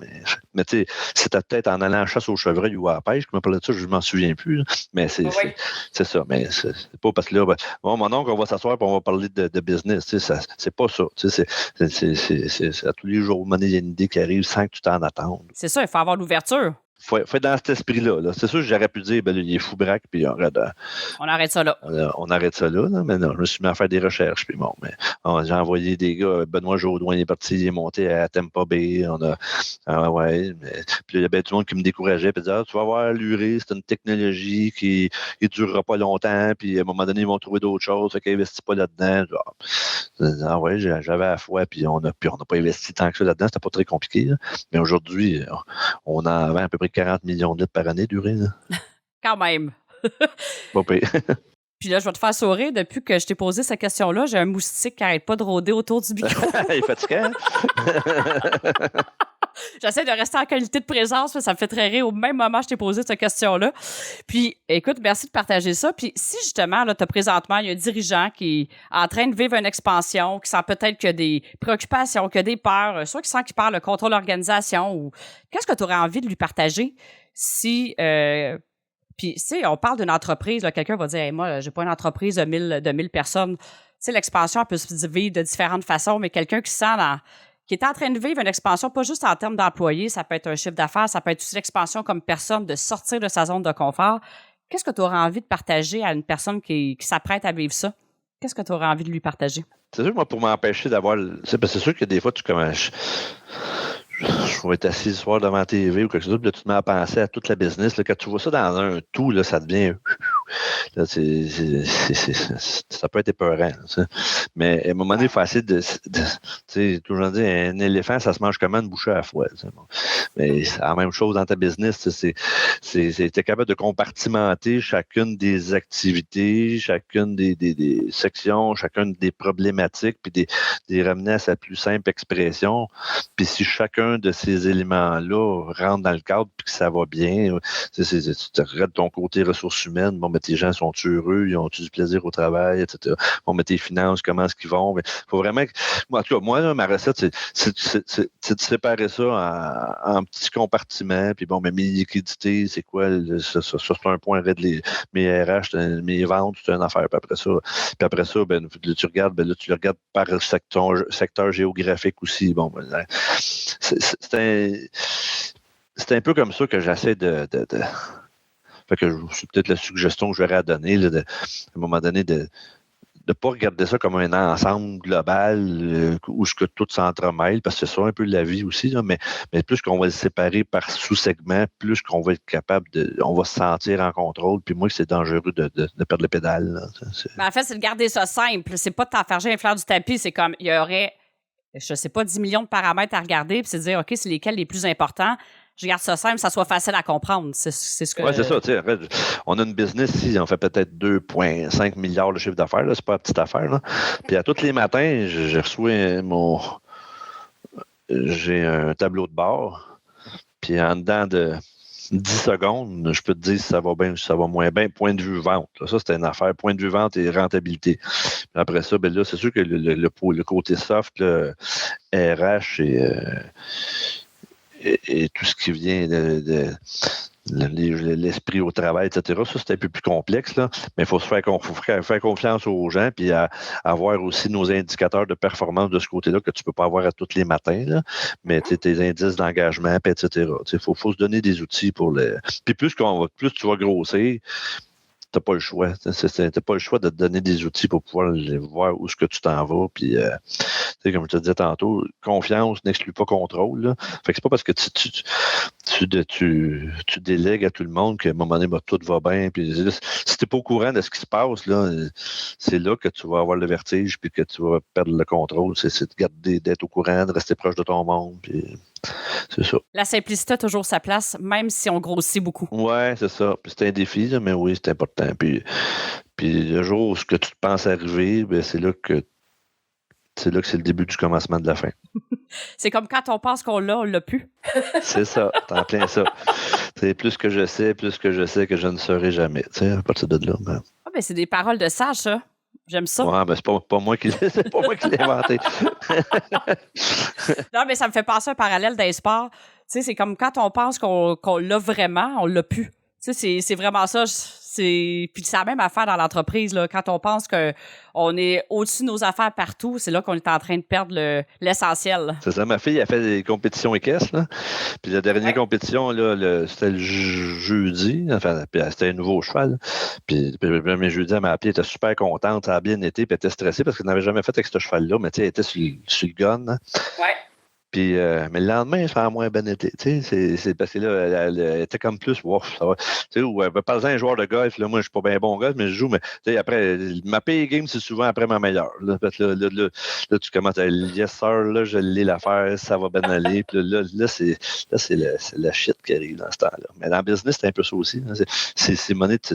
Mais tu sais, c'était peut-être en allant en chasse au chevreuil ou à la pêche qu'il m'a parlé de ça, je ne m'en souviens plus. Là. Mais c'est ça. Mais c'est pas parce que là, mon oncle, on va s'asseoir et on va parler de business. Tu sais, c'est pas ça. Tu sais, c'est à tous les jours, il y a une idée qui arrive sans que tu t'en attendes. C'est ça, il faut avoir l'ouverture. Faut être dans cet esprit-là. Là. C'est sûr que j'aurais pu dire, ben, là, il est fou braque, puis on arrête ça là. On arrête ça là, mais non, je me suis mis à faire des recherches, puis bon, mais j'ai envoyé des gars, Benoît Jaudoin est parti, il est monté à Tampa Bay, puis il y avait du monde qui me décourageait, puis disait, tu vas voir, l'urée, c'est une technologie qui ne durera pas longtemps, puis à un moment donné, ils vont trouver d'autres choses, fait qu'ils n'investissent pas là-dedans. J'avais la foi, puis on n'a pas investi tant que ça là-dedans, c'était pas très compliqué, là. Mais aujourd'hui, on en vend à peu près 40 millions de litres par année d'urée. Quand même. Pas pire. Puis là, je vais te faire sourire. Depuis que je t'ai posé cette question-là, j'ai un moustique qui n'arrête pas de rôder autour du micro. Il est fatiguant. J'essaie de rester en qualité de présence, mais ça me fait très rire au même moment que je t'ai posé cette question-là. Puis, écoute, merci de partager ça. Puis, si justement, là, présentement, il y a un dirigeant qui est en train de vivre une expansion, qui sent peut-être qu'il y a des préoccupations, qu'il y a des peurs, soit qui sent qu'il perd le contrôle de l'organisation, ou qu'est-ce que tu aurais envie de lui partager si... Puis, tu sais, on parle d'une entreprise, là, quelqu'un va dire, hey, moi, j'ai pas une entreprise de 1000 personnes. Tu sais, l'expansion, elle peut se vivre de différentes façons, mais quelqu'un qui sent qui est en train de vivre une expansion, pas juste en termes d'employés, ça peut être un chiffre d'affaires, ça peut être aussi l'expansion comme personne, de sortir de sa zone de confort. Qu'est-ce que tu aurais envie de partager à une personne qui s'apprête à vivre ça? Qu'est-ce que tu aurais envie de lui partager? C'est sûr que moi, pour m'empêcher d'avoir... C'est sûr que des fois, tu commences... Je vais être assis ce soir devant la TV ou quelque chose, puis là, tu te mets à penser à toute la business. Là, quand tu vois ça dans un tout, là, ça devient... Là, ça peut être épeurant. Ça. Mais à un moment donné, il faut essayer de tu sais, toujours dire, un éléphant, ça se mange comment une bouchée à la fois. Bon. Mais c'est la même chose dans ta business. C'est capable de compartimenter chacune des activités, chacune des sections, chacune des problématiques, puis des ramener à sa plus simple expression. Puis si chacun de ces éléments-là rentre dans le cadre puis que ça va bien, tu regardes ton côté ressources humaines, bon, mais tes gens sont heureux, ils ont-tu du plaisir au travail, etc. Bon, mais tes finances, comment est-ce qu'ils vont? Il faut vraiment que... En tout cas, moi, là, ma recette, c'est de séparer ça en petits compartiments. Puis bon, mais mes liquidités, c'est quoi? Ça, c'est un point réglé. Mes RH, mes ventes, c'est une affaire. Puis après ça, ben, tu regardes, ben, là, tu le regardes par secteur géographique aussi. Bon, ben, c'est un peu comme ça que j'essaie de fait que c'est peut-être la suggestion que j'aurais à donner, là, à un moment donné, de ne pas regarder ça comme un ensemble global où ce que tout s'entremêle, parce que c'est ça un peu la vie aussi, là, mais plus qu'on va le séparer par sous-segments, plus qu'on va être capable on va se sentir en contrôle, puis moi, c'est dangereux de perdre le pédale. Là, en fait, c'est de garder ça simple. C'est pas de t'enfarger un fleur du tapis, c'est comme, il y aurait, je sais pas, 10 millions de paramètres à regarder, puis c'est de dire, OK, c'est lesquels les plus importants. Je garde ça simple, ça soit facile à comprendre. C'est ce que... Oui, c'est ça. On a une business ici, on fait peut-être 2,5 milliards de chiffre d'affaires. Là, c'est pas une petite affaire. Là. Puis à tous les matins, je reçois j'ai un tableau de bord. Puis en dedans de 10 secondes, je peux te dire si ça va bien ou si ça va moins bien. Point de vue vente. Là, ça, c'est une affaire. Point de vue vente et rentabilité. Puis après ça, ben là, c'est sûr que le côté soft, là, RH et tout ce qui vient de l'esprit au travail, etc. Ça, c'est un peu plus complexe, là. Mais il faut faire confiance aux gens, puis avoir aussi nos indicateurs de performance de ce côté-là que tu ne peux pas avoir à tous les matins, là. Mais tes indices d'engagement, etc. Il faut se donner des outils pour les. Puis plus tu vas grossir, t'as pas le choix. T'as pas le choix de te donner des outils pour pouvoir voir où est-ce que tu t'en vas. Puis, comme je te disais tantôt, confiance n'exclut pas contrôle. Là. Fait que c'est pas parce que tu délègues à tout le monde qu'à un moment donné, tout va bien. Puis, si t'es pas au courant de ce qui se passe, là, c'est là que tu vas avoir le vertige puis que tu vas perdre le contrôle. C'est de garder, d'être au courant, de rester proche de ton monde. Puis, c'est ça. La simplicité a toujours sa place, même si on grossit beaucoup. Ouais, c'est ça. Puis c'est un défi, là, mais oui, c'est important. Puis le jour où ce que tu penses arriver, ben, c'est là que c'est le début du commencement de la fin. C'est comme quand on pense qu'on l'a plus. C'est ça, t'en plein ça. C'est plus que je sais que je ne serai jamais. Tu sais, à partir de là. Ben... Ah, ben, c'est des paroles de sage, ça. J'aime ça. Ouais, ben, c'est pas moi qui l'ai inventé. Non, mais ça me fait penser un parallèle dans les sports. Tu sais, c'est comme quand on pense qu'on l'a vraiment, on l'a plus. Tu sais, c'est vraiment ça. Puis c'est la même affaire dans l'entreprise, là. Quand on pense qu'on est au-dessus de nos affaires partout, c'est là qu'on est en train de perdre l'essentiel. C'est ça. Ma fille a fait des compétitions équestres, là. Puis la dernière compétition, là, c'était le jeudi. Enfin, puis c'était un nouveau cheval. Puis le premier jeudi, elle m'a appelé, elle était super contente, ça a bien été, puis elle était stressée parce qu'elle n'avait jamais fait avec ce cheval-là, mais tu sais, elle était sur le gun. Hein. Ouais. Puis, mais le lendemain, ça a moins bien été. C'est parce que là, elle était comme plus, wow, ça va. Tu sais, ou par exemple, un joueur de golf, là, moi, je suis pas bien bon au golf, mais je joue, mais tu sais, après, ma pire game, c'est souvent après ma meilleure. Là, parce que là, tu commences à dire, yes, sir, là, je l'ai l'affaire, ça va bien aller. Puis là, c'est la shit qui arrive dans ce temps-là. Mais dans le business, c'est un peu ça aussi. Hein. C'est monnaie, tu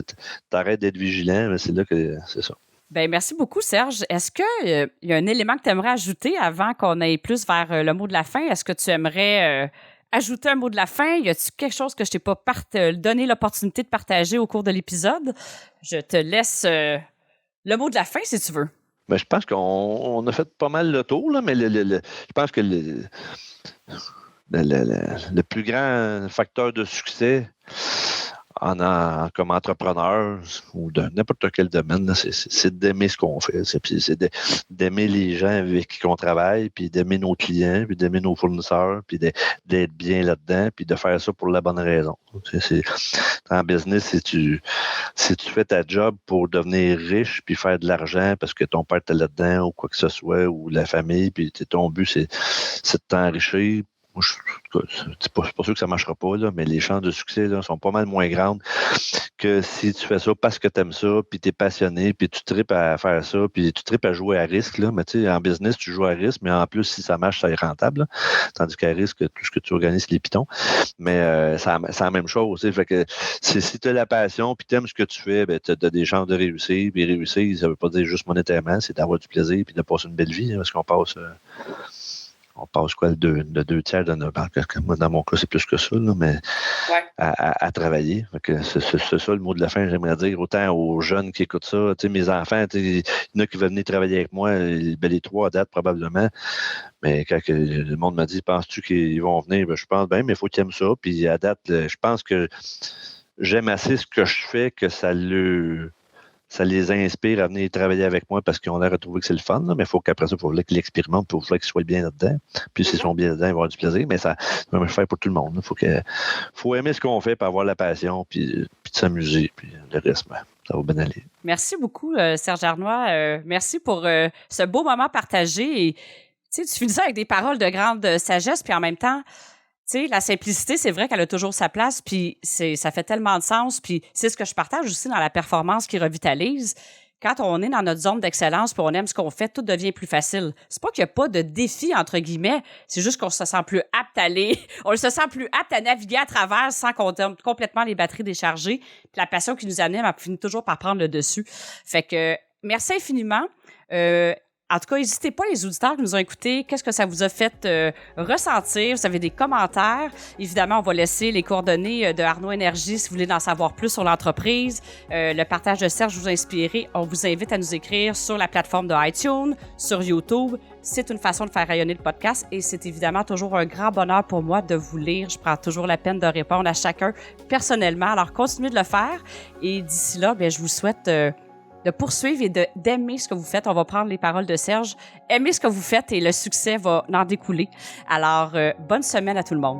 t'arrêtes d'être vigilant, mais c'est là que c'est ça. Ben merci beaucoup, Serge. Est-ce qu'il y a un élément que tu aimerais ajouter avant qu'on aille plus vers le mot de la fin? Est-ce que tu aimerais ajouter un mot de la fin? Y a-t-il quelque chose que je t'ai pas donné l'opportunité de partager au cours de l'épisode? Je te laisse le mot de la fin, si tu veux. Ben, je pense qu'on a fait pas mal le tour, là, mais je pense que le plus grand facteur de succès comme entrepreneur ou dans n'importe quel domaine, c'est d'aimer ce qu'on fait. C'est d'aimer les gens avec qui on travaille, puis d'aimer nos clients, puis d'aimer nos fournisseurs, puis d'être bien là-dedans, puis de faire ça pour la bonne raison. En business, si tu fais ta job pour devenir riche, puis faire de l'argent parce que ton père était là-dedans, ou quoi que ce soit, ou la famille, puis ton but, c'est de t'enrichir. C'est pas sûr que ça ne marchera pas, là, mais les chances de succès là, sont pas mal moins grandes que si tu fais ça parce que tu aimes ça, puis tu es passionné, puis tu tripes à faire ça, puis tu tripes à jouer à risque. Là. Mais tu sais, en business, tu joues à risque, mais en plus, si ça marche, ça est rentable. Là. Tandis qu'à risque, tout ce que tu organises, c'est les pitons. Mais c'est la même chose. Fait que si tu as la passion, puis tu aimes ce que tu fais, ben, tu as des chances de réussir. Puis réussir, ça ne veut pas dire juste monétairement, c'est d'avoir du plaisir, puis de passer une belle vie, hein, parce qu'on passe... on passe quoi, le deux tiers de notre banque. Moi, dans mon cas, c'est plus que ça, là, mais à travailler. C'est ça le mot de la fin, j'aimerais dire. Autant aux jeunes qui écoutent ça, mes enfants, il y en a qui veulent venir travailler avec moi, les 3 à date probablement. Mais quand le monde m'a dit, penses-tu qu'ils vont venir? Ben, je pense bien, mais il faut qu'ils aiment ça. Puis à date, je pense que j'aime assez ce que je fais que ça les inspire à venir travailler avec moi parce qu'on a retrouvé que c'est le fun, là, mais il faut qu'après ça, il faut qu'ils l'expérimentent, il faut qu'ils soient bien là-dedans. Puis s'ils sont bien là-dedans, ils vont avoir du plaisir, mais ça va faire pour tout le monde. Il faut aimer ce qu'on fait, puis avoir la passion, puis de s'amuser, puis le reste, ça va bien aller. Merci beaucoup, Serge Arnois. Merci pour ce beau moment partagé. Et, tu finis ça avec des paroles de grande sagesse, puis en même temps, tu sais, la simplicité, c'est vrai qu'elle a toujours sa place, puis ça fait tellement de sens, puis c'est ce que je partage aussi dans la performance qui revitalise. Quand on est dans notre zone d'excellence puis on aime ce qu'on fait, tout devient plus facile. C'est pas qu'il n'y a pas de défi, entre guillemets, c'est juste qu'on se sent plus apte à aller, on se sent plus apte à naviguer à travers sans qu'on ait complètement les batteries déchargées. Puis la passion qui nous anime, elle finit toujours par prendre le dessus. Fait que, merci infiniment. En tout cas, n'hésitez pas, les auditeurs qui nous ont écoutés, qu'est-ce que ça vous a fait ressentir? Vous avez des commentaires. Évidemment, on va laisser les coordonnées de Arnois Énergie si vous voulez en savoir plus sur l'entreprise. Le partage de Serge vous a inspiré. On vous invite à nous écrire sur la plateforme de iTunes, sur YouTube. C'est une façon de faire rayonner le podcast et c'est évidemment toujours un grand bonheur pour moi de vous lire. Je prends toujours la peine de répondre à chacun personnellement. Alors, continuez de le faire. Et d'ici là, bien, je vous souhaite... de poursuivre et d'aimer ce que vous faites. On va prendre les paroles de Serge. Aimez ce que vous faites et le succès va en découler. Alors, bonne semaine à tout le monde.